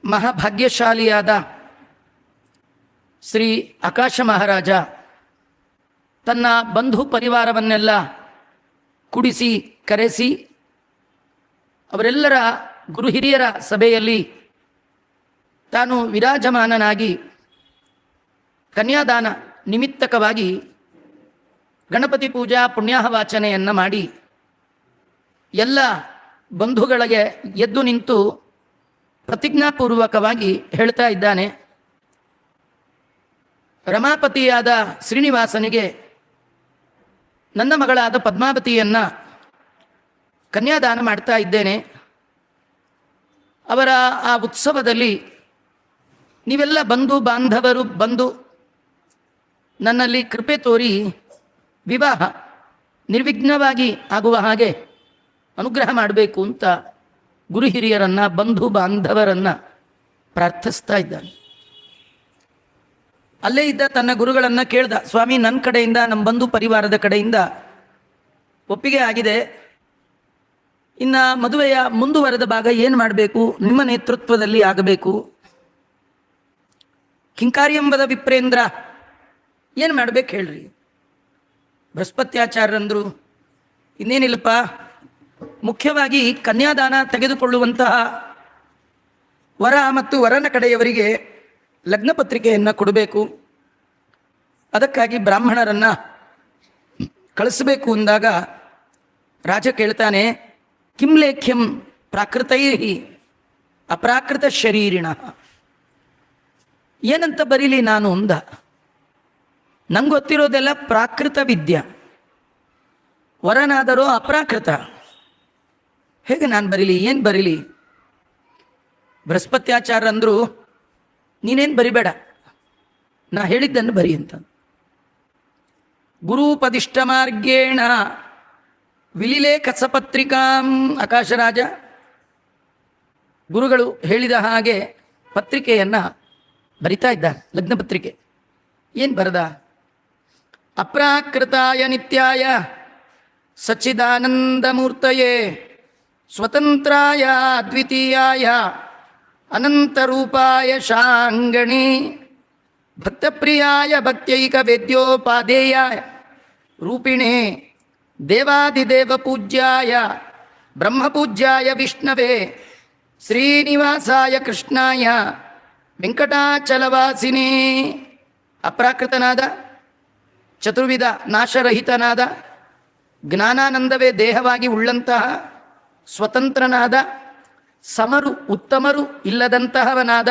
ಮಹಾಭಾಗ್ಯಶಾಲಿಯಾದ ಶ್ರೀ ಆಕಾಶ ಮಹಾರಾಜ ತನ್ನ ಬಂಧು ಪರಿವಾರವನ್ನೆಲ್ಲ ಕುಡಿಸಿ ಕರೆಸಿ ಅವರೆಲ್ಲರ ಗುರು ಹಿರಿಯರ ಸಭೆಯಲ್ಲಿ ತಾನು ವಿರಾಜಮಾನನಾಗಿ ಕನ್ಯಾದಾನ ನಿಮಿತ್ತಕವಾಗಿ ಗಣಪತಿ ಪೂಜಾ ಪುಣ್ಯಾಹವಾಚನೆಯನ್ನು ಮಾಡಿ ಎಲ್ಲ ಬಂಧುಗಳಿಗೆ ಎದ್ದು ನಿಂತು ಪ್ರತಿಜ್ಞಾಪೂರ್ವಕವಾಗಿ ಹೇಳ್ತಾ ಇದ್ದಾನೆ. ರಮಾಪತಿಯಾದ ಶ್ರೀನಿವಾಸನಿಗೆ ನನ್ನ ಮಗಳಾದ ಪದ್ಮಾವತಿಯನ್ನು ಕನ್ಯಾದಾನ ಮಾಡ್ತಾ ಇದ್ದೇನೆ. ಅವರ ಆ ಉತ್ಸವದಲ್ಲಿ ನೀವೆಲ್ಲ ಬಂಧು ಬಾಂಧವರು ಬಂದು ನನ್ನಲ್ಲಿ ಕೃಪೆ ತೋರಿ ವಿವಾಹ ನಿರ್ವಿಘ್ನವಾಗಿ ಆಗುವ ಹಾಗೆ ಅನುಗ್ರಹ ಮಾಡಬೇಕು ಅಂತ ಗುರು ಹಿರಿಯರನ್ನು ಬಂಧು ಬಾಂಧವರನ್ನು ಪ್ರಾರ್ಥಿಸ್ತಾ ಇದ್ದಾನೆ. ಅಲ್ಲೇ ಇದ್ದ ತನ್ನ ಗುರುಗಳನ್ನು ಕೇಳ್ದ, ಸ್ವಾಮಿ ನನ್ನ ಕಡೆಯಿಂದ ನಮ್ಮ ಬಂಧು ಪರಿವಾರದ ಕಡೆಯಿಂದ ಒಪ್ಪಿಗೆ ಆಗಿದೆ, ಇನ್ನು ಮದುವೆಯ ಮುಂದುವರೆದ ಭಾಗ ಏನು ಮಾಡಬೇಕು, ನಿಮ್ಮ ನೇತೃತ್ವದಲ್ಲಿ ಆಗಬೇಕು. ಕಿಂಕಾರ್ಯಂಬದ ವಿಪ್ರೇಂದ್ರ ಏನು ಮಾಡಬೇಕು ಹೇಳ್ರಿ. ಬೃಹಸ್ಪತ್ಯಾಚಾರ್ಯರಂದರು, ಇನ್ನೇನಿಲ್ಲಪ್ಪ, ಮುಖ್ಯವಾಗಿ ಕನ್ಯಾದಾನ ತೆಗೆದುಕೊಳ್ಳುವಂತಹ ವರ ಮತ್ತು ವರನ ಕಡೆಯವರಿಗೆ ಲಗ್ನ ಪತ್ರಿಕೆಯನ್ನು ಕೊಡಬೇಕು. ಅದಕ್ಕಾಗಿ ಬ್ರಾಹ್ಮಣರನ್ನು ಕಳಿಸಬೇಕು ಅಂದಾಗ ರಾಜ ಕೇಳ್ತಾನೆ, ಕಿಂಲೇಖ್ಯಂ ಪ್ರಾಕೃತೈ ಅಪ್ರಾಕೃತ ಶರೀರಿಣ, ಏನಂತ ಬರೀಲಿ ನಾನು ಅಂದ. ನಂಗೆ ಗೊತ್ತಿರೋದೆಲ್ಲ ಪ್ರಾಕೃತ ವಿದ್ಯೆ, ವರನಾದರೂ ಅಪ್ರಾಕೃತ, ಹೇಗೆ ನಾನು ಬರೀಲಿ, ಏನು ಬರೀಲಿ? ಬೃಹಸ್ಪತ್ಯಾಚಾರ್ಯ ಅಂದರು, ನೀನೇನು ಬರಿಬೇಡ, ನಾ ಹೇಳಿದ್ದನ್ನು ಬರಿ ಅಂತ. ಗುರುಪದಿಷ್ಟ ಮಾರ್ಗೇಣ ವಿಲಿಲೇ ಕಸಪತ್ರಿಕಾಂ. ಆಕಾಶರಾಜ ಗುರುಗಳು ಹೇಳಿದ ಹಾಗೆ ಪತ್ರಿಕೆಯನ್ನು ಬರಿತಾ ಇದ್ದಾರೆ, ಲಗ್ನ ಪತ್ರಿಕೆ. ಏನು ಬರದ? ಅಪ್ರಾಕೃತಾಯ ನಿತ್ಯಾಯ ಸಚ್ಚಿದಾನಂದಮೂರ್ತಯೇ ಸ್ವತಂತ್ರಾಯ ಅದ್ವಿತೀಯಾಯ ಅನಂತರೂಪಾಯ ಶಾಂಗಣಿ ಭಕ್ತಪ್ರಿಯಾಯ ಭಕ್ತೈಕ ವೇದ್ಯೋಪಾದೇಯಾಯ ರೂಪಿಣೇ ದೇವಾದಿದೇವ ಪೂಜ್ಯಾಯ ಬ್ರಹ್ಮಪೂಜ್ಯಾಯ ವಿಷ್ಣವೇ ಶ್ರೀನಿವಾಸಾಯ ಕೃಷ್ಣಾಯ ವೆಂಕಟಾಚಲವಾಸಿನೇ. ಅಪ್ರಾಕೃತನಾದ, ಚತುರ್ವಿಧ ನಾಶರಹಿತನಾದ, ಜ್ಞಾನಾನಂದವೇ ದೇಹವಾಗಿ ಉಳ್ಳಂತಹ, ಸ್ವತಂತ್ರನಾದ, ಸಮರು ಉತ್ತಮರು ಇಲ್ಲದಂತಹವನಾದ,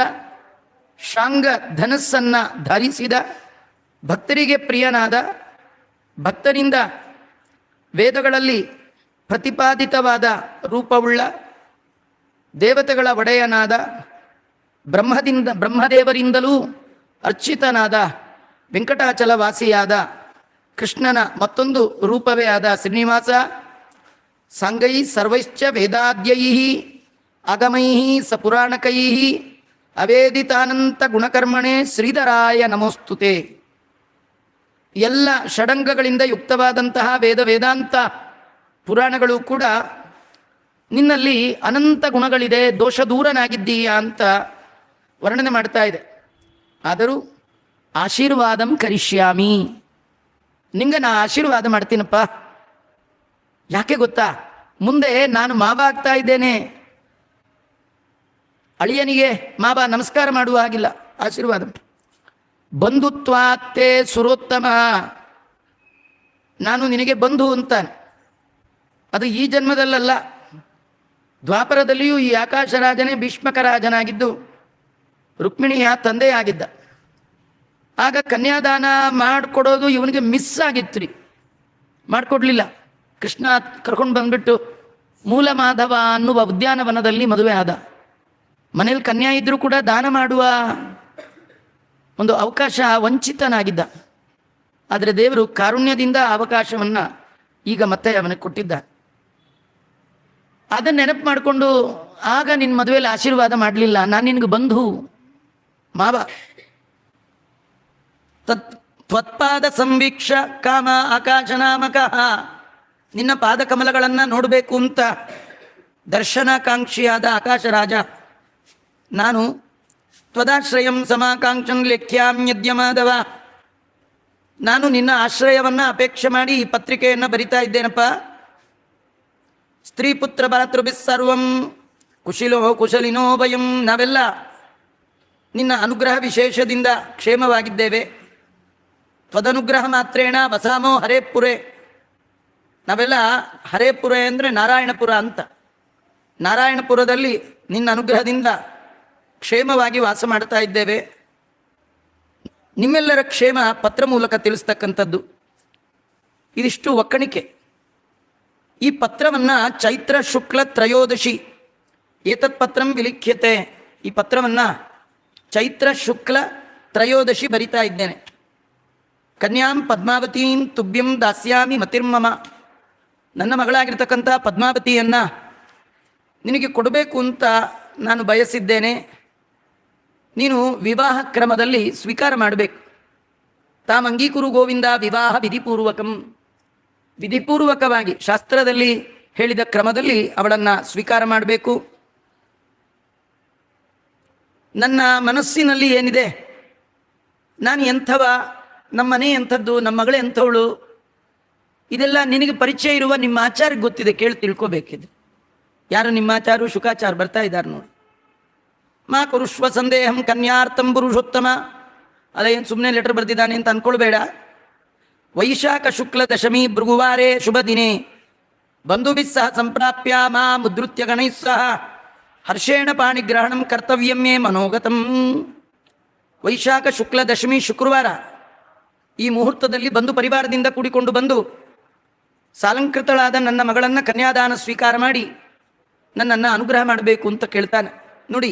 ಶಾಂಗ ಧನಸ್ಸನ್ನು ಧರಿಸಿದ, ಭಕ್ತರಿಗೆ ಪ್ರಿಯನಾದ, ಭಕ್ತರಿಂದ ವೇದಗಳಲ್ಲಿ ಪ್ರತಿಪಾದಿತವಾದ ರೂಪವುಳ್ಳ, ದೇವತೆಗಳ ಒಡೆಯನಾದ, ಬ್ರಹ್ಮದೇವರಿಂದಲೂ ಅರ್ಚಿತನಾದ, ವೆಂಕಟಾಚಲವಾಸಿಯಾದ ಕೃಷ್ಣನ ಮತ್ತೊಂದು ರೂಪವೇ ಆದ ಶ್ರೀನಿವಾಸ, ಸಾಂಗೈ ಸರ್ವೈಶ್ಚ ವೇದಾದ್ಯೈ ಆಗಮೈ ಸಪುರಾಣಕೈ ಅವೇದಿತಾನಂತ ಗುಣಕರ್ಮಣೆ ಶ್ರೀಧರಾಯ ನಮೋಸ್ತುತೆ. ಎಲ್ಲ ಷಡಂಗಗಳಿಂದ ಯುಕ್ತವಾದಂತಹ ವೇದಾಂತ ಪುರಾಣಗಳು ಕೂಡ ನಿನ್ನಲ್ಲಿ ಅನಂತ ಗುಣಗಳಿದೆ, ದೋಷ ದೂರನಾಗಿದ್ದೀಯಾ ಅಂತ ವರ್ಣನೆ ಮಾಡ್ತಾ ಇದೆ. ಆದರೂ ಆಶೀರ್ವಾದಂ ಕರಿಷ್ಯಾಮಿ, ನಿಂಗೆ ನಾ ಆಶೀರ್ವಾದ ಮಾಡ್ತೀನಪ್ಪ. ಯಾಕೆ ಗೊತ್ತಾ? ಮುಂದೆ ನಾನು ಮಾವ ಆಗ್ತಾ ಇದ್ದೇನೆ, ಅಳಿಯನಿಗೆ ಮಾವ ನಮಸ್ಕಾರ ಮಾಡುವ ಹಾಗಿಲ್ಲ, ಆಶೀರ್ವಾದ. ಬಂಧುತ್ವಾತ್ತೇ ಸುರೋತ್ತಮ, ನಾನು ನಿನಗೆ ಬಂಧು ಅಂತಾನೆ. ಅದು ಈ ಜನ್ಮದಲ್ಲ, ದ್ವಾಪರದಲ್ಲಿಯೂ ಈ ಆಕಾಶರಾಜನೇ ಭೀಷ್ಮಕ ರಾಜನಾಗಿದ್ದು ರುಕ್ಮಿಣಿಯ ತಂದೆಯಾಗಿದ್ದ. ಆಗ ಕನ್ಯಾದಾನ ಮಾಡಿಕೊಡೋದು ಇವನಿಗೆ ಮಿಸ್ ಆಗಿತ್ತು ರೀ, ಮಾಡಿಕೊಡ್ಲಿಲ್ಲ. ಕೃಷ್ಣ ಕರ್ಕೊಂಡು ಬಂದ್ಬಿಟ್ಟು ಮೂಲ ಮಾಧವ ಅನ್ನುವ ಉದ್ಯಾನವನದಲ್ಲಿ ಮದುವೆ ಆದ. ಮನೇಲಿ ಕನ್ಯಾ ಇದ್ರೂ ಕೂಡ ದಾನ ಮಾಡುವ ಒಂದು ಅವಕಾಶ ವಂಚಿತನಾಗಿದ್ದ. ಆದರೆ ದೇವರು ಕಾರುಣ್ಯದಿಂದ ಅವಕಾಶವನ್ನು ಈಗ ಮತ್ತೆ ಅವನಿಗೆ ಕೊಟ್ಟಿದ್ದ. ಅದನ್ನು ನೆನಪು ಮಾಡಿಕೊಂಡು, ಆಗ ನಿನ್ನ ಮದುವೆಯಲ್ಲಿ ಆಶೀರ್ವಾದ ಮಾಡಲಿಲ್ಲ, ನಾನು ನಿನಗೆ ಬಂಧು ಮಾವ. ತ್ವತ್ಪಾದ ಸಂವೀಕ್ಷ ಕಾಮ ಆಕಾಶನಾಮಕ, ನಿನ್ನ ಪಾದಕಮಲಗಳನ್ನು ನೋಡಬೇಕು ಅಂತ ದರ್ಶನಾಕಾಂಕ್ಷಿಯಾದ ಆಕಾಶರಾಜ ನಾನು ತ್ವದಾಶ್ರಯಂ ಸಮಾಕಾಂಕ್ಷನ್ ಲೇಖ್ಯಾಮ್ಯದ್ಯ ಮಾಧವ, ನಾನು ನಿನ್ನ ಆಶ್ರಯವನ್ನು ಅಪೇಕ್ಷೆ ಮಾಡಿ ಈ ಪತ್ರಿಕೆಯನ್ನು ಬರಿತಾ ಇದ್ದೇನಪ್ಪ. ಸ್ತ್ರೀ ಪುತ್ರ ಭ್ರಾತೃಭಿಸ್ಸರ್ವಂ ಕುಶಿಲೋ ಕುಶಲಿನೋ ಭಯಂ, ನಾವೆಲ್ಲ ನಿನ್ನ ಅನುಗ್ರಹ ವಿಶೇಷದಿಂದ ಕ್ಷೇಮವಾಗಿದ್ದೇವೆ. ತ್ವದನುಗ್ರಹ ಮಾತ್ರೇಣ ವಸಾಮೋ ಹರೇಪುರೆ, ನಾವೆಲ್ಲ ಹರೇಪುರೆ ಅಂದರೆ ನಾರಾಯಣಪುರ ಅಂತ, ನಾರಾಯಣಪುರದಲ್ಲಿ ನಿನ್ನ ಅನುಗ್ರಹದಿಂದ ಕ್ಷೇಮವಾಗಿ ವಾಸ ಮಾಡ್ತಾ ಇದ್ದೇವೆ. ನಿಮ್ಮೆಲ್ಲರ ಕ್ಷೇಮ ಪತ್ರ ಮೂಲಕ ತಿಳಿಸ್ತಕ್ಕಂಥದ್ದು. ಇದಿಷ್ಟು ಒಕ್ಕಣಿಕೆ. ಈ ಪತ್ರವನ್ನು ಚೈತ್ರ ಶುಕ್ಲ ತ್ರಯೋದಶಿ ಏತತ್ ಪತ್ರಂ ವಿಲಿಖ್ಯತೆ, ಈ ಪತ್ರವನ್ನು ಚೈತ್ರ ಶುಕ್ಲ ತ್ರಯೋದಶಿ ಬರಿತಾ ಇದ್ದೇನೆ. ಕನ್ಯಾಂ ಪದ್ಮಾವತೀಂ ತುಭ್ಯಂ ದಾಸ್ಯಾಮಿ ಮತಿರ್ಮಮ, ನನ್ನ ಮಗಳಾಗಿರ್ತಕ್ಕಂಥ ಪದ್ಮಾವತಿಯನ್ನು ನಿನಗೆ ಕೊಡಬೇಕು ಅಂತ ನಾನು ಬಯಸಿದ್ದೇನೆ. ನೀನು ವಿವಾಹ ಕ್ರಮದಲ್ಲಿ ಸ್ವೀಕಾರ ಮಾಡಬೇಕು. ತಾಮ್ ಅಂಗೀಕುರು ಗೋವಿಂದ ವಿವಾಹ ವಿಧಿಪೂರ್ವಕಂ, ವಿಧಿಪೂರ್ವಕವಾಗಿ ಶಾಸ್ತ್ರದಲ್ಲಿ ಹೇಳಿದ ಕ್ರಮದಲ್ಲಿ ಅವಳನ್ನು ಸ್ವೀಕಾರ ಮಾಡಬೇಕು. ನನ್ನ ಮನಸ್ಸಿನಲ್ಲಿ ಏನಿದೆ, ನಾನು ಎಂಥವ, ನಮ್ಮ ಮನೆ ಎಂಥದ್ದು, ನಮ್ಮ ಮಗಳೇ ಎಂಥವಳು, ಇದೆಲ್ಲ ನಿನಗೆ ಪರಿಚಯ ಇರುವ ನಿಮ್ಮ ಆಚಾರ್ಯಕ್ಕೆ ಗೊತ್ತಿದೆ, ಕೇಳಿ ತಿಳ್ಕೊಬೇಕಿದೆ. ಯಾರು ನಿಮ್ಮ ಆಚಾರ್ಯ? ಶುಕಾಚಾರ್ಯ ಬರ್ತಾ ಇದ್ದಾರೆ ನೋಡಿ. ಮಾ ಕುರುಷ್ವ ಸಂದೇಹಂ ಕನ್ಯಾರ್ಥಂ ಪುರುಷೋತ್ತಮ, ಅದೇನು ಸುಮ್ಮನೆ ಲೆಟರ್ ಬರೆದಿದ್ದಾನೆ ಅಂತ ಅಂದ್ಕೊಳ್ಬೇಡ. ವೈಶಾಖ ಶುಕ್ಲ ದಶಮಿ ಭೃಗುವಾರೇ ಶುಭ ದಿನೇ ಬಂಧುಭಿಸ್ಸಹ ಸಂಪ್ರಾಪ್ಯ ಮಾ ಮುದ್ರುತ್ಯ ಗಣೈಸ್ಸಹ ಹರ್ಷೇಣ ಪಾಣಿಗ್ರಹಣಂ ಕರ್ತವ್ಯಮೇ ಮನೋಗತಂ. ವೈಶಾಖ ಶುಕ್ಲ ದಶಮಿ ಶುಕ್ರವಾರ, ಈ ಮುಹೂರ್ತದಲ್ಲಿ ಬಂಧು ಪರಿವಾರದಿಂದ ಕೂಡಿಕೊಂಡು ಬಂದು ಸಾಲಂಕೃತಳಾದ ನನ್ನ ಮಗಳನ್ನು ಕನ್ಯಾದಾನ ಸ್ವೀಕಾರ ಮಾಡಿ ನನ್ನನ್ನು ಅನುಗ್ರಹ ಮಾಡಬೇಕು ಅಂತ ಕೇಳ್ತಾನೆ. ನೋಡಿ,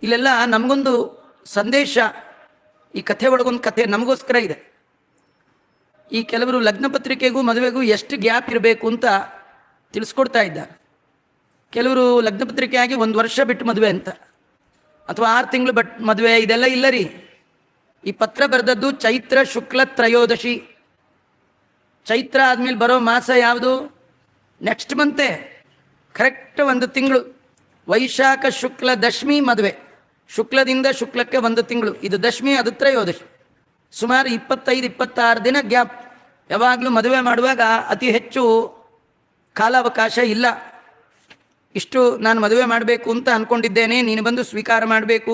ಇಲ್ಲೆಲ್ಲ ನಮಗೊಂದು ಸಂದೇಶ, ಈ ಕಥೆ ಒಳಗೊಂದು ಕಥೆ ನಮಗೋಸ್ಕರ ಇದೆ. ಈ ಕೆಲವರು ಲಗ್ನ ಪತ್ರಿಕೆಗೂ ಮದುವೆಗೂ ಎಷ್ಟು ಗ್ಯಾಪ್ ಇರಬೇಕು ಅಂತ ತಿಳಿಸ್ಕೊಡ್ತಾ ಇದ್ದಾರೆ. ಕೆಲವರು ಲಗ್ನ ಪತ್ರಿಕೆ ಆಗಿ 1 ವರ್ಷ ಬಿಟ್ಟು ಮದುವೆ ಅಂತ, ಅಥವಾ 6 ತಿಂಗಳು ಮದುವೆ, ಇದೆಲ್ಲ ಇಲ್ಲ ರೀ. ಈ ಪತ್ರ ಬರೆದದ್ದು ಚೈತ್ರ ಶುಕ್ಲ ತ್ರಯೋದಶಿ. ಚೈತ್ರ ಆದಮೇಲೆ ಬರೋ ಮಾಸ ಯಾವುದು? ನೆಕ್ಸ್ಟ್ ಮಂತೆ, ಕರೆಕ್ಟ್ 1 ತಿಂಗಳು. ವೈಶಾಖ ಶುಕ್ಲ ದಶಮಿ ಮದುವೆ, ಶುಕ್ಲದಿಂದ ಶುಕ್ಲಕ್ಕೆ 1 ತಿಂಗಳು. ಇದು ದಶಮಿ, ಅದು ತ್ರಯೋದಶಿ. ಸುಮಾರು 25-26 ದಿನ ಗ್ಯಾಪ್. ಯಾವಾಗಲೂ ಮದುವೆ ಮಾಡುವಾಗ ಅತಿ ಹೆಚ್ಚು ಕಾಲಾವಕಾಶ ಇಲ್ಲ. ಇಷ್ಟು ನಾನು ಮದುವೆ ಮಾಡಬೇಕು ಅಂತ ಅಂದ್ಕೊಂಡಿದ್ದೇನೆ, ನೀನು ಬಂದು ಸ್ವೀಕಾರ ಮಾಡಬೇಕು.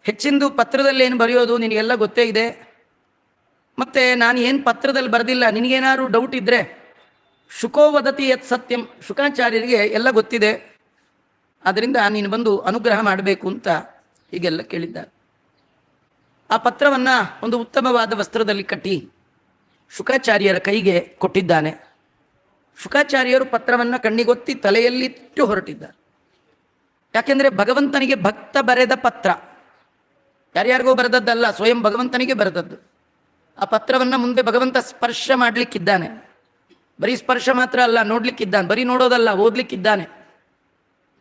ಹೆಚ್ಚಿಂದು ಪತ್ರದಲ್ಲಿ ಏನು ಬರೆಯೋದು ನಿನಗೆಲ್ಲ ಗೊತ್ತೇ ಇದೆ. ಮತ್ತು ನಾನು ಏನು ಪತ್ರದಲ್ಲಿ ಬರೆದಿಲ್ಲ, ನಿನಗೇನಾದ್ರು ಡೌಟ್ ಇದ್ದರೆ ಶುಕೋ ವದತಿ ಯತ್ ಸತ್ಯಂ, ಶುಕಾಚಾರ್ಯರಿಗೆ ಎಲ್ಲ ಗೊತ್ತಿದೆ. ಆದ್ದರಿಂದ ನೀನು ಬಂದು ಅನುಗ್ರಹ ಮಾಡಬೇಕು ಅಂತ ಹೀಗೆಲ್ಲ ಕೇಳಿದ್ದಾರೆ. ಆ ಪತ್ರವನ್ನು ಒಂದು ಉತ್ತಮವಾದ ವಸ್ತ್ರದಲ್ಲಿ ಕಟ್ಟಿ ಶುಕಾಚಾರ್ಯರ ಕೈಗೆ ಕೊಟ್ಟಿದ್ದಾನೆ. ಶುಕಾಚಾರ್ಯರು ಪತ್ರವನ್ನು ಕಣ್ಣಿಗೊತ್ತಿ ತಲೆಯಲ್ಲಿಟ್ಟು ಹೊರಟಿದ್ದಾರೆ. ಯಾಕೆಂದರೆ ಭಗವಂತನಿಗೆ ಭಕ್ತ ಬರೆದ ಪತ್ರ, ಯಾರ್ಯಾರಿಗೋ ಬರೆದದ್ದಲ್ಲ, ಸ್ವಯಂ ಭಗವಂತನಿಗೆ ಬರೆದದ್ದು. ಆ ಪತ್ರವನ್ನು ಮುಂದೆ ಭಗವಂತ ಸ್ಪರ್ಶ ಮಾಡಲಿಕ್ಕಿದ್ದಾನೆ. ಬರೀ ಸ್ಪರ್ಶ ಮಾತ್ರ ಅಲ್ಲ, ನೋಡ್ಲಿಕ್ಕಿದ್ದಾನೆ. ಬರೀ ನೋಡೋದಲ್ಲ, ಓದಲಿಕ್ಕಿದ್ದಾನೆ.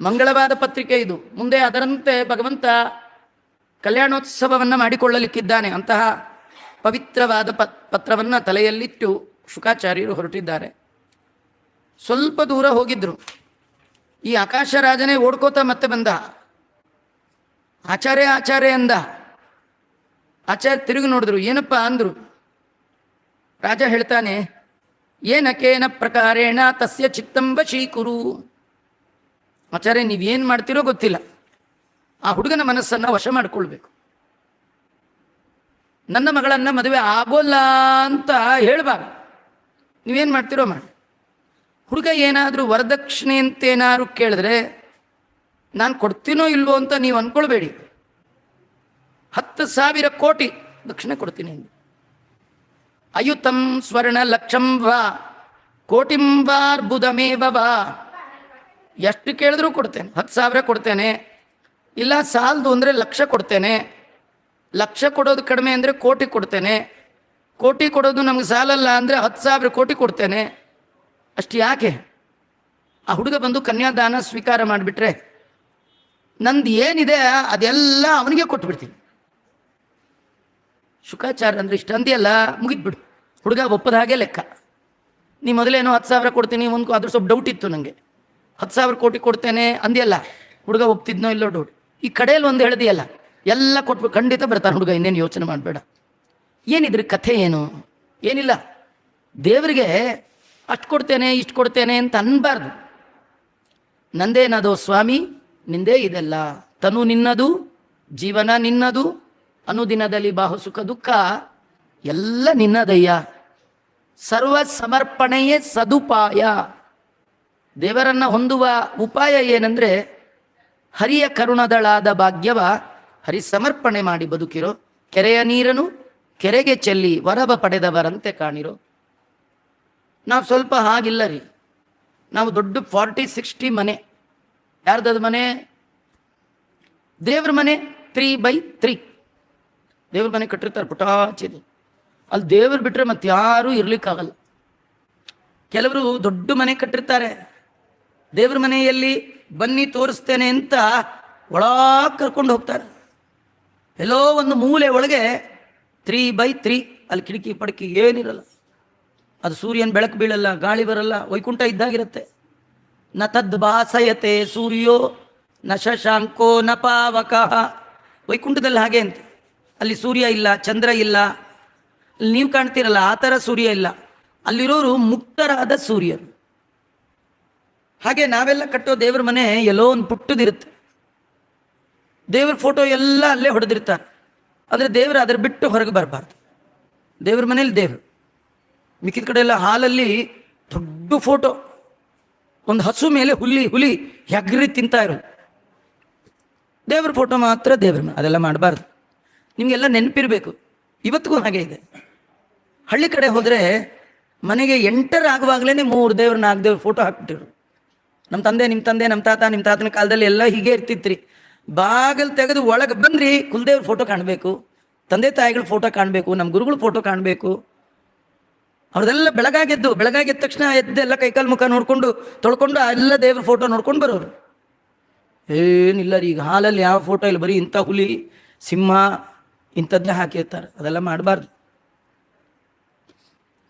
ಮಂಗಳವಾದ ಪತ್ರಿಕೆ ಇದು. ಮುಂದೆ ಅದರಂತೆ ಭಗವಂತ ಕಲ್ಯಾಣೋತ್ಸವವನ್ನು ಮಾಡಿಕೊಳ್ಳಲಿಕ್ಕಿದ್ದಾನೆ. ಅಂತಹ ಪವಿತ್ರವಾದ ಪತ್ರವನ್ನು ತಲೆಯಲ್ಲಿಟ್ಟು ಶುಕಾಚಾರ್ಯರು ಹೊರಟಿದ್ದಾರೆ. ಸ್ವಲ್ಪ ದೂರ ಹೋಗಿದ್ರು. ಈ ಆಕಾಶರಾಜನೇ ಓಡ್ಕೋತಾ ಮತ್ತೆ ಬಂದ. ಆಚಾರ್ಯ ಆಚಾರ್ಯ ಅಂದ. ಆಚಾರ್ಯ ತಿರುಗಿ ನೋಡಿದ್ರು. ಏನಪ್ಪ ಅಂದರು. ರಾಜ ಹೇಳ್ತಾನೆ, ಏನಕೇನ ಪ್ರಕಾರೇಣ ತಸ್ಯ ಚಿತ್ತಂ ವಶೀಕುರು. ಆಚಾರ್ಯ, ನೀವೇನು ಮಾಡ್ತಿರೋ ಗೊತ್ತಿಲ್ಲ, ಆ ಹುಡುಗನ ಮನಸ್ಸನ್ನು ವಶ ಮಾಡಿಕೊಳ್ಬೇಕು. ನನ್ನ ಮಗಳನ್ನು ಮದುವೆ ಆಗೋಲ್ಲ ಅಂತ ಹೇಳಬಾರ್ದು. ನೀವೇನು ಮಾಡ್ತಿರೋ ಮಾಡಿ. ಹುಡುಗ ಏನಾದರೂ ವರದಕ್ಷಿಣೆ ಅಂತೇನಾದ್ರು ಕೇಳಿದ್ರೆ ನಾನು ಕೊಡ್ತೀನೋ ಇಲ್ವೋ ಅಂತ ನೀವು ಅಂದ್ಕೊಳ್ಬೇಡಿ. 10,000 ಕೋಟಿ ದಕ್ಷಿಣೆ ಕೊಡ್ತೀನಿ. ಅಯುತಂ ಸ್ವರ್ಣ ಲಕ್ಷಂ ವಾ ಕೋಟಿಂ ವಾರ್ಬುದಮೇವ ವಾ. ಎಷ್ಟು ಕೇಳಿದ್ರೂ ಕೊಡ್ತೇನೆ. 10,000 ಕೊಡ್ತೇನೆ, ಇಲ್ಲ ಸಾಲದು ಅಂದರೆ 1,00,000 ಕೊಡ್ತೇನೆ. 1,00,000 ಕೊಡೋದು ಕಡಿಮೆ ಅಂದರೆ ಕೋಟಿ ಕೊಡ್ತೇನೆ. ಕೋಟಿ ಕೊಡೋದು ನಮ್ಗೆ ಸಾಲಲ್ಲ ಅಂದರೆ 10,000 ಕೋಟಿ ಕೊಡ್ತೇನೆ. ಅಷ್ಟು ಯಾಕೆ? ಆ ಹುಡುಗ ಬಂದು ಕನ್ಯಾದಾನ ಸ್ವೀಕಾರ ಮಾಡಿಬಿಟ್ರೆ ನಂದು ಏನಿದೆ ಅದೆಲ್ಲ ಅವನಿಗೆ ಕೊಟ್ಬಿಡ್ತೀನಿ. ಶುಕಾಚಾರ್ಯ ಅಂದರೆ ಇಷ್ಟ ಅಂದಿಯಲ್ಲ, ಮುಗಿದ್ಬಿಡು. ಹುಡುಗ ಒಪ್ಪದ ಹಾಗೆ ಲೆಕ್ಕ. ನೀ ಮೊದಲೇನೋ 10,000 ಕೊಡ್ತೀನಿ, ಒಂದು ಅದ್ರ ಸ್ವಲ್ಪ ಡೌಟ್ ಇತ್ತು ನನಗೆ. 10,000 ಕೋಟಿ ಕೊಡ್ತೇನೆ ಅಂದಿಯಲ್ಲ, ಹುಡುಗ ಒಪ್ತಿದ್ನೋ ಇಲ್ಲೋ ಡೌಟ್. ಈ ಕಡೆಯಲ್ಲಿ ಒಂದು ಹೇಳ್ದಿಯಲ್ಲ, ಎಲ್ಲ ಕೊಟ್ಬಿಟ್ಟು ಖಂಡಿತ ಬರ್ತಾನೆ ಹುಡುಗ, ಇನ್ನೇನು ಯೋಚನೆ ಮಾಡಬೇಡ. ಏನಿದ್ರ ಕಥೆ ಏನು? ಏನಿಲ್ಲ, ದೇವರಿಗೆ ಅಷ್ಟು ಕೊಡ್ತೇನೆ ಇಷ್ಟು ಕೊಡ್ತೇನೆ ಅಂತ ಅನ್ಬಾರ್ದು. ನಂದೇನದು ಸ್ವಾಮಿ, ನಿಂದೇ ಇದೆಲ್ಲ, ತನು ನಿನ್ನದು, ಜೀವನ ನಿನ್ನದು, ಅನುದಿನದಲ್ಲಿ ಬಾಹು ಸುಖ ದುಃಖ ಎಲ್ಲ ನಿನ್ನದಯ್ಯ. ಸರ್ವ ಸಮರ್ಪಣೆಯೇ ಸದುಪಾಯ. ದೇವರನ್ನ ಹೊಂದುವ ಉಪಾಯ ಏನಂದ್ರೆ, ಹರಿಯ ಕರುಣದಳಾದ ಭಾಗ್ಯವ ಹರಿ ಸಮರ್ಪಣೆ ಮಾಡಿ ಬದುಕಿರೋ. ಕೆರೆಯ ನೀರನ್ನು ಕೆರೆಗೆ ಚೆಲ್ಲಿ ವರವ ಪಡೆದವರಂತೆ ಕಾಣಿರೋ. ನಾವು ಸ್ವಲ್ಪ ಹಾಗಿಲ್ಲ ರೀ. ನಾವು ದೊಡ್ಡ 40-60 ಮನೆ. ಯಾರ್ದದು ಮನೆ? ದೇವ್ರ ಮನೆ 3x3 ದೇವ್ರ ಮನೆ ಕಟ್ಟಿರ್ತಾರೆ ಪುಟಾಚಿದು. ಅಲ್ಲಿ ದೇವ್ರು ಬಿಟ್ರೆ ಮತ್ತೆ ಯಾರೂ ಇರ್ಲಿಕ್ಕಾಗಲ್ಲ. ಕೆಲವರು ದೊಡ್ಡ ಮನೆ ಕಟ್ಟಿರ್ತಾರೆ, ದೇವ್ರ ಮನೆಯಲ್ಲಿ ಬನ್ನಿ ತೋರಿಸ್ತೇನೆ ಅಂತ ಒಳಗೆ ಕರ್ಕೊಂಡು ಹೋಗ್ತಾರೆ. ಎಲ್ಲೋ ಒಂದು ಮೂಲೆ ಒಳಗೆ 3x3, ಅಲ್ಲಿ ಕಿಟಕಿ ಪಡಕಿ ಏನಿರಲ್ಲ, ಅದು ಸೂರ್ಯನ ಬೆಳಕು ಬೀಳಲ್ಲ, ಗಾಳಿ ಬರಲ್ಲ, ವೈಕುಂಠ ಇದ್ದಾಗಿರುತ್ತೆ. ನ ತದ್ ಭಾಸಯತೆ ಸೂರ್ಯೋ ನ ಶಶಾಂಕೋ ನ ಪಾವಕಃ. ವೈಕುಂಠದಲ್ಲಿ ಹಾಗೆ ಅಂತ, ಅಲ್ಲಿ ಸೂರ್ಯ ಇಲ್ಲ, ಚಂದ್ರ ಇಲ್ಲ, ಅಲ್ಲಿ ನೀವು ಕಾಣ್ತೀರಲ್ಲ ಆ ಥರ ಸೂರ್ಯ ಇಲ್ಲ. ಅಲ್ಲಿರೋರು ಮುಕ್ತರಾದ ಸೂರ್ಯರು. ಹಾಗೆ ನಾವೆಲ್ಲ ಕಟ್ಟೋ ದೇವ್ರ ಮನೆ ಎಲ್ಲೋ ಒಂದು ಪುಟ್ಟದಿರುತ್ತೆ. ದೇವ್ರ ಫೋಟೋ ಎಲ್ಲ ಅಲ್ಲೇ ಹೊಡೆದಿರ್ತಾರೆ. ಆದರೆ ದೇವರು ಅದ್ರ ಬಿಟ್ಟು ಹೊರಗೆ ಬರಬಾರ್ದು. ದೇವ್ರ ಮನೇಲಿ ದೇವರು, ಮಿಕ್ಕಿದ ಕಡೆ ಎಲ್ಲ ಹಾಲಲ್ಲಿ ದೊಡ್ಡ ಫೋಟೋ, ಒಂದು ಹಸು ಮೇಲೆ ಹುಲಿ ಹೆಗ್ರಿ ತಿಂತಾ ಇರೋದು. ದೇವ್ರ ಫೋಟೋ ಮಾತ್ರ ದೇವ್ರ ಮನೆ. ಅದೆಲ್ಲ ಮಾಡಬಾರ್ದು. ನಿಮಗೆಲ್ಲ ನೆನಪಿರಬೇಕು, ಇವತ್ತಿಗೂ ಹಾಗೆ ಇದೆ. ಹಳ್ಳಿ ಕಡೆ ಹೋದರೆ ಮನೆಗೆ ಎಂಟರ್ ಆಗುವಾಗಲೇ 3 ದೇವ್ರ 4 ದೇವ್ರ ಫೋಟೋ ಹಾಕ್ಬಿಟ್ಟಿರು. ನಮ್ಮ ತಂದೆ, ನಿಮ್ಮ ತಂದೆ, ನಮ್ಮ ತಾತ, ನಿಮ್ಮ ತಾತನ ಕಾಲದಲ್ಲಿ ಎಲ್ಲ ಹೀಗೆ ಇರ್ತಿತ್ರಿ. ಬಾಗಿಲು ತೆಗೆದು ಒಳಗೆ ಬಂದ್ರಿ, ಕುಲದೇವ್ರ ಫೋಟೋ ಕಾಣಬೇಕು, ತಂದೆ ತಾಯಿಗಳ ಫೋಟೋ ಕಾಣಬೇಕು, ನಮ್ಮ ಗುರುಗಳ ಫೋಟೋ ಕಾಣಬೇಕು. ಅವ್ರದೆಲ್ಲ ಬೆಳಗಾಗೆದ್ದ ತಕ್ಷಣ ಎದ್ದೆಲ್ಲ ಕೈಕಾಲು ಮುಖ ನೋಡ್ಕೊಂಡು ತೊಳ್ಕೊಂಡು ಎಲ್ಲ ದೇವ್ರ ಫೋಟೋ ನೋಡ್ಕೊಂಡು ಬರೋರು. ಏನಿಲ್ಲ ರೀ, ಈಗ ಹಾಲಲ್ಲಿ ಯಾವ ಫೋಟೋ ಇಲ್ಲ, ಬರೀ ಇಂಥ ಹುಲಿ ಸಿಂಹ ಇಂಥದ್ದೇ ಹಾಕಿರ್ತಾರೆ. ಅದೆಲ್ಲ ಮಾಡಬಾರ್ದು.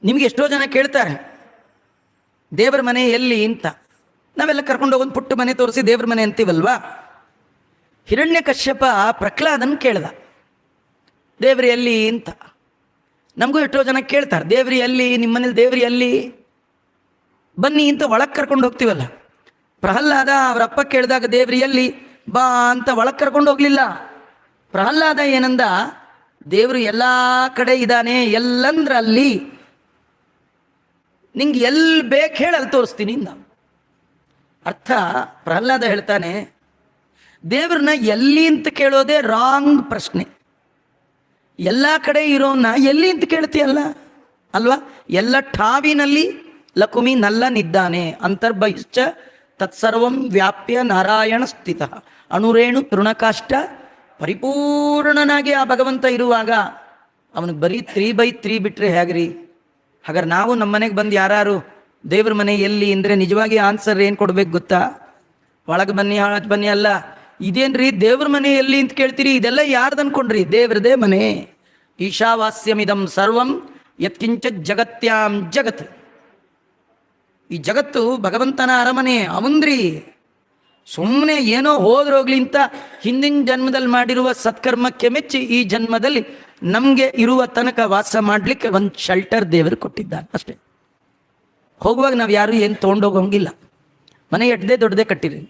ನಿಮ್ಗೆ ಎಷ್ಟೋ ಜನ ಕೇಳ್ತಾರೆ ದೇವ್ರ ಮನೆ ಎಲ್ಲಿ ಅಂತ. ನಾವೆಲ್ಲ ಕರ್ಕೊಂಡು ಹೋಗೊಂದು ಪುಟ್ಟ ಮನೆ ತೋರಿಸಿ ದೇವ್ರ ಮನೆ ಅಂತೀವಲ್ವಾ. ಹಿರಣ್ಯಕಶ್ಯಪ ಪ್ರಹ್ಲಾದನ್ ಕೇಳ್ದ ದೇವ್ರಿ ಎಲ್ಲಿ ಅಂತ. ನಮಗೂ ಎಷ್ಟೋ ಜನ ಕೇಳ್ತಾರೆ ದೇವ್ರಿ ಎಲ್ಲಿ, ನಿಮ್ಮ ಮನೇಲಿ ದೇವ್ರಿ ಎಲ್ಲಿ, ಬನ್ನಿ ಅಂತ ಒಳಗೆ ಕರ್ಕೊಂಡು ಹೋಗ್ತೀವಲ್ಲ. ಪ್ರಹ್ಲಾದ ಅವರಪ್ಪ ಕೇಳಿದಾಗ ದೇವ್ರಿ ಎಲ್ಲಿ ಬಾ ಅಂತ ಒಳಗೆ ಕರ್ಕೊಂಡು ಹೋಗ್ಲಿಲ್ಲ. ಪ್ರಹ್ಲಾದ ಏನಂದ, ದೇವರು ಎಲ್ಲ ಕಡೆ ಇದ್ದಾನೆ, ಎಲ್ಲಂದ್ರಲ್ಲಿ ನಿಂಗೆ ಎಲ್ಲಿ ಬೇಕು ಹೇಳಿ ಅಲ್ಲಿ ತೋರಿಸ್ತೀನಿ ಇಂದ. ಅರ್ಥ, ಪ್ರಹ್ಲಾದ ಹೇಳ್ತಾನೆ, ದೇವ್ರನ್ನ ಎಲ್ಲಿ ಅಂತ ಕೇಳೋದೇ ರಾಂಗ್ ಪ್ರಶ್ನೆ. ಎಲ್ಲ ಕಡೆ ಇರೋನ್ನ ಎಲ್ಲಿ ಅಂತ ಕೇಳ್ತೀಯಲ್ಲ ಅಲ್ವಾ. ಎಲ್ಲ ಠಾವಿನಲ್ಲಿ ಲಕುಮಿ ನಲ್ಲನಿದ್ದಾನೆ, ಅಂತರ್ಬಹಿಶ್ಚ ತತ್ಸರ್ವಂ ವ್ಯಾಪ್ಯ ನಾರಾಯಣ ಸ್ಥಿತ ಅಣುರೇಣು ತೃಣಕಾಷ್ಟ. ಪರಿಪೂರ್ಣನಾಗಿ ಆ ಭಗವಂತ ಇರುವಾಗ ಅವನಿಗೆ ಬರೀ 3x3 ಬಿಟ್ಟರೆ ಹೇಗ್ರಿ? ಹಾಗಾದ್ರೆ ನಾವು ನಮ್ಮ ಮನೆಗೆ ಬಂದು ಯಾರು ದೇವ್ರ ಮನೆ ಎಲ್ಲಿ ಅಂದರೆ ನಿಜವಾಗಿ ಆನ್ಸರ್ ಏನು ಕೊಡ್ಬೇಕು ಗೊತ್ತಾ? ಒಳಗೆ ಬನ್ನಿ ಹಾಳಾಚ್ ಬನ್ನಿ ಅಲ್ಲ. ಇದೇನ್ರಿ ದೇವ್ರ ಮನೆ ಎಲ್ಲಿ ಅಂತ ಕೇಳ್ತೀರಿ? ಇದೆಲ್ಲ ಯಾರ್ದು ಅನ್ಕೊಂಡ್ರಿ? ದೇವ್ರದೇ ಮನೆ. ಈಶಾವಾಸ್ಯಮಿದಂ ಸರ್ವಂ ಯತ್ಕಿಂಚ ಜಗತ್ಯಾಂ ಜಗತ್. ಈ ಜಗತ್ತು ಭಗವಂತನ ಅರಮನೆ ಅವಂದ್ರಿ. ಸುಮ್ಮನೆ ಏನೋ ಹೋದ್ರೋಗ್ಲಿ ಅಂತ ಹಿಂದಿನ ಜನ್ಮದಲ್ಲಿ ಮಾಡಿರುವ ಸತ್ಕರ್ಮಕ್ಕೆ ಮೆಚ್ಚಿ ಈ ಜನ್ಮದಲ್ಲಿ ನಮಗೆ ಇರುವ ತನಕ ವಾಸ ಮಾಡಲಿಕ್ಕೆ ಒಂದು ಶೆಲ್ಟರ್ ದೇವರು ಕೊಟ್ಟಿದ್ದಾರೆ ಅಷ್ಟೇ. ಹೋಗುವಾಗ ನಾವು ಯಾರು ಏನು ತೊಗೊಂಡೋಗಂಗಿಲ್ಲ. ಮನೆ ಎಡ್ದೇ ದೊಡ್ಡದೇ ಕಟ್ಟಿರಿ.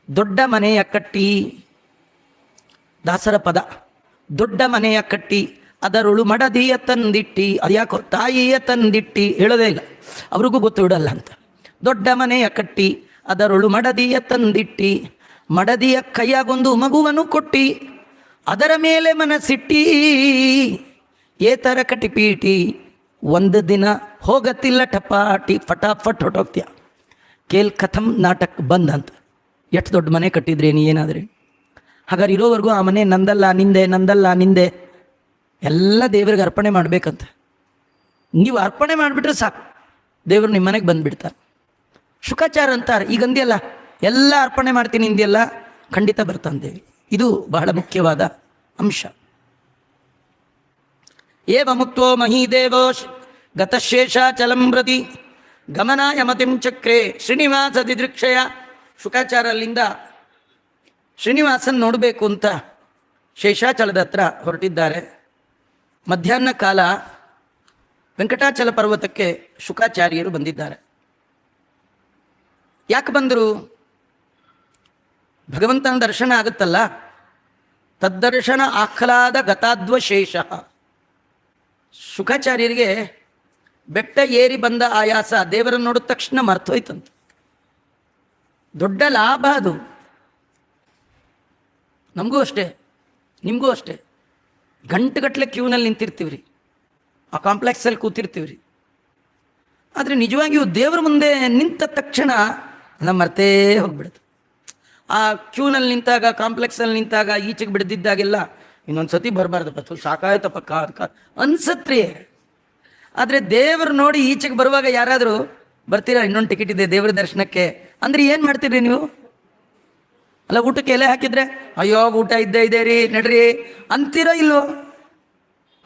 ದೊಡ್ಡ ಮನೆಯ ಕಟ್ಟಿ, ದಾಸರ ಪದ, ದೊಡ್ಡ ಮನೆಯ ಕಟ್ಟಿ ಅದರೊಳು ಮಡದಿಯ ತಂದಿಟ್ಟಿ. ಅದ್ಯಾಕೋ ತಾಯಿಯ ತಂದಿಟ್ಟಿ ಹೇಳೋದೇ ಇಲ್ಲ, ಅವ್ರಿಗೂ ಗೊತ್ತು ಬಿಡಲ್ಲ ಅಂತ. ದೊಡ್ಡ ಮನೆಯ ಕಟ್ಟಿ ಅದರೊಳು ಮಡದಿಯ ತಂದಿಟ್ಟಿ, ಮಡದಿಯ ಕೈಯಾಗೊಂದು ಮಗುವನ್ನು ಕೊಟ್ಟಿ, ಅದರ ಮೇಲೆ ಮನಸ್ಸಿಟ್ಟಿ, ಏತರ ಕಟಿಪೀಟಿ, ಒಂದು ದಿನ ಹೋಗತ್ತಿಲ್ಲ ಟಪಾಟಿ, ಫಟಾಫಟ್ ಹೊಟ್ಟೋಗ್ತೀಯ. ಕೇಲ್ ಕಥಮ್ ನಾಟಕ ಬಂದ್ ಅಂತ. ಎಷ್ಟು ದೊಡ್ಡ ಮನೆ ಕಟ್ಟಿದ್ರಿ ನೀ ಏನಾದ್ರಿ? ಹಾಗಾದ್ರೆ ಇರೋವರೆಗೂ ಆ ಮನೆ ನಂದಲ್ಲ ನಿಂದೆ, ನಂದಲ್ಲ ನಿಂದೆ, ಎಲ್ಲ ದೇವ್ರಿಗೆ ಅರ್ಪಣೆ ಮಾಡ್ಬೇಕಂತ. ನೀವು ಅರ್ಪಣೆ ಮಾಡಿಬಿಟ್ರೆ ಸಾಕು, ದೇವರು ನಿಮ್ಮ ಮನೆಗೆ ಬಂದುಬಿಡ್ತಾರೆ. ಶುಕಾಚಾರ ಅಂತಾರೆ, ಈಗ ಅಂದ್ಯಲ್ಲ ಎಲ್ಲ ಅರ್ಪಣೆ ಮಾಡ್ತೀನಿ ಇಂದ್ಯಲ್ಲ, ಖಂಡಿತ ಬರ್ತಾನೆ. ಇದು ಬಹಳ ಮುಖ್ಯವಾದ ಅಂಶ. ಏವ ಮುಕ್ತೋ ಮಹೀದೇವೋ ಗತಶೇಷಾಚಲಂ ಪ್ರತಿ ಗಮನಾಯ ಮತಿಂ ಚಕ್ರೆ ಶ್ರೀನಿವಾಸ ದಿದೃಕ್ಷಯ. ಶುಕಾಚಾರ ಅಲ್ಲಿಂದ ಶ್ರೀನಿವಾಸನ್ ನೋಡಬೇಕು ಅಂತ ಶೇಷಾಚಲದ ಹತ್ರ ಹೊರಟಿದ್ದಾರೆ. ಮಧ್ಯಾಹ್ನ ಕಾಲ ವೆಂಕಟಾಚಲ ಪರ್ವತಕ್ಕೆ ಶುಕಾಚಾರ್ಯರು ಬಂದಿದ್ದಾರೆ. ಯಾಕೆ ಬಂದರು? ಭಗವಂತನ ದರ್ಶನ ಆಗುತ್ತಲ್ಲ, ತದ್ದರ್ಶನ ಆಹ್ಲಾದ ಗತಾದ್ವಶೇಷ. ಶುಕಾಚಾರ್ಯರಿಗೆ ಬೆಟ್ಟ ಏರಿ ಬಂದ ಆಯಾಸ ದೇವರನ್ನು ನೋಡಿದ ತಕ್ಷಣ ಮರ್ತೋಯ್ತಂತೆ. ದೊಡ್ಡ ಲಾಭ ಅದು. ನಮಗೂ ಅಷ್ಟೇ, ನಿಮಗೂ ಅಷ್ಟೇ. ಗಂಟೆಗಟ್ಟಲೆ ಕ್ಯೂನಲ್ಲಿ ನಿಂತಿರ್ತೀವ್ರಿ, ಆ ಕಾಂಪ್ಲೆಕ್ಸಲ್ಲಿ ಕೂತಿರ್ತೀವ್ರಿ. ಆದರೆ ನಿಜವಾಗಿಯೂ ದೇವರ ಮುಂದೆ ನಿಂತ ತಕ್ಷಣ ನಮ್ಮ ಮರ್ತೇ ಹೋಗ್ಬಿಡುತ್ತೆ. ಆ ಕ್ಯೂನಲ್ಲಿ ನಿಂತಾಗ, ಕಾಂಪ್ಲೆಕ್ಸಲ್ಲಿ ನಿಂತಾಗ, ಈಚೆಗೆ ಬಿಡದಿದ್ದಾಗೆಲ್ಲ ಇನ್ನೊಂದು ಸತಿ ಬರಬಾರ್ದಪ್ಪ, ಸಾಕಾಯ್ತಪ್ಪ ಅನ್ಸತ್ರಿ. ಆದರೆ ದೇವರು ನೋಡಿ ಈಚೆಗೆ ಬರುವಾಗ ಯಾರಾದರೂ ಬರ್ತೀರಾ, ಇನ್ನೊಂದು ಟಿಕೆಟ್ ಇದೆ ದೇವರ ದರ್ಶನಕ್ಕೆ ಅಂದ್ರೆ ಏನು ಮಾಡ್ತೀರಿ ನೀವು? ಅಲ್ಲ, ಊಟಕ್ಕೆ ಎಲೆ ಹಾಕಿದ್ರೆ ಅಯ್ಯೋ ಊಟ ಇದ್ದೇ ಇದೆ ರೀ ನಡ್ರಿ ಅಂತೀರೋ ಇಲ್ಲೋ?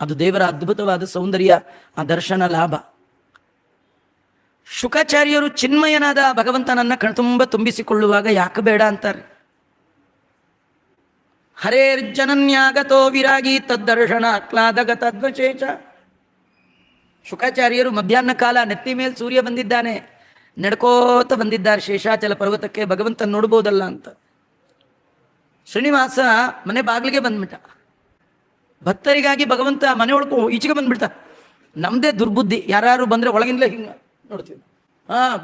ಅದು ದೇವರ ಅದ್ಭುತವಾದ ಸೌಂದರ್ಯ, ಆ ದರ್ಶನ ಲಾಭ. ಶುಕಾಚಾರ್ಯರು ಚಿನ್ಮಯನಾದ ಭಗವಂತನನ್ನ ಕಣ್ತುಂಬ ತುಂಬಿಸಿಕೊಳ್ಳುವಾಗ ಯಾಕೆ ಬೇಡ ಅಂತಾರೆ? ಹರೇರ್ಜನನ್ಯಾಗತೋ ವಿರಾಗಿ ತದ್ದರ್ಶನ ಆಹ್ಲಾದಗತ ತದ್ವಶೇಷ. ಶುಕಾಚಾರ್ಯರು ಮಧ್ಯಾಹ್ನ ಕಾಲ ನೆತ್ತಿ ಮೇಲೆ ಸೂರ್ಯ ಬಂದಿದ್ದಾನೆ, ನಡ್ಕೋತ ಬಂದಿದ್ದಾರೆ ಶೇಷಾಚಲ ಪರ್ವತಕ್ಕೆ ಭಗವಂತನ ನೋಡ್ಬೋದಲ್ಲ ಅಂತ. ಶ್ರೀನಿವಾಸ ಮನೆ ಬಾಗಿಲಿಗೆ ಬಂದ್ಬಿಟ್ಟ. ಭಕ್ತರಿಗಾಗಿ ಭಗವಂತ ಮನೆ ಒಳಗೂ ಈಚೆಗೆ ಬಂದ್ಬಿಡ್ತ. ನಮ್ದೇ ದುರ್ಬುದ್ಧಿ, ಯಾರು ಬಂದ್ರೆ ಒಳಗಿಂದಲೇ ಹಿಂಗ ನೋಡ್ತೀವಿ.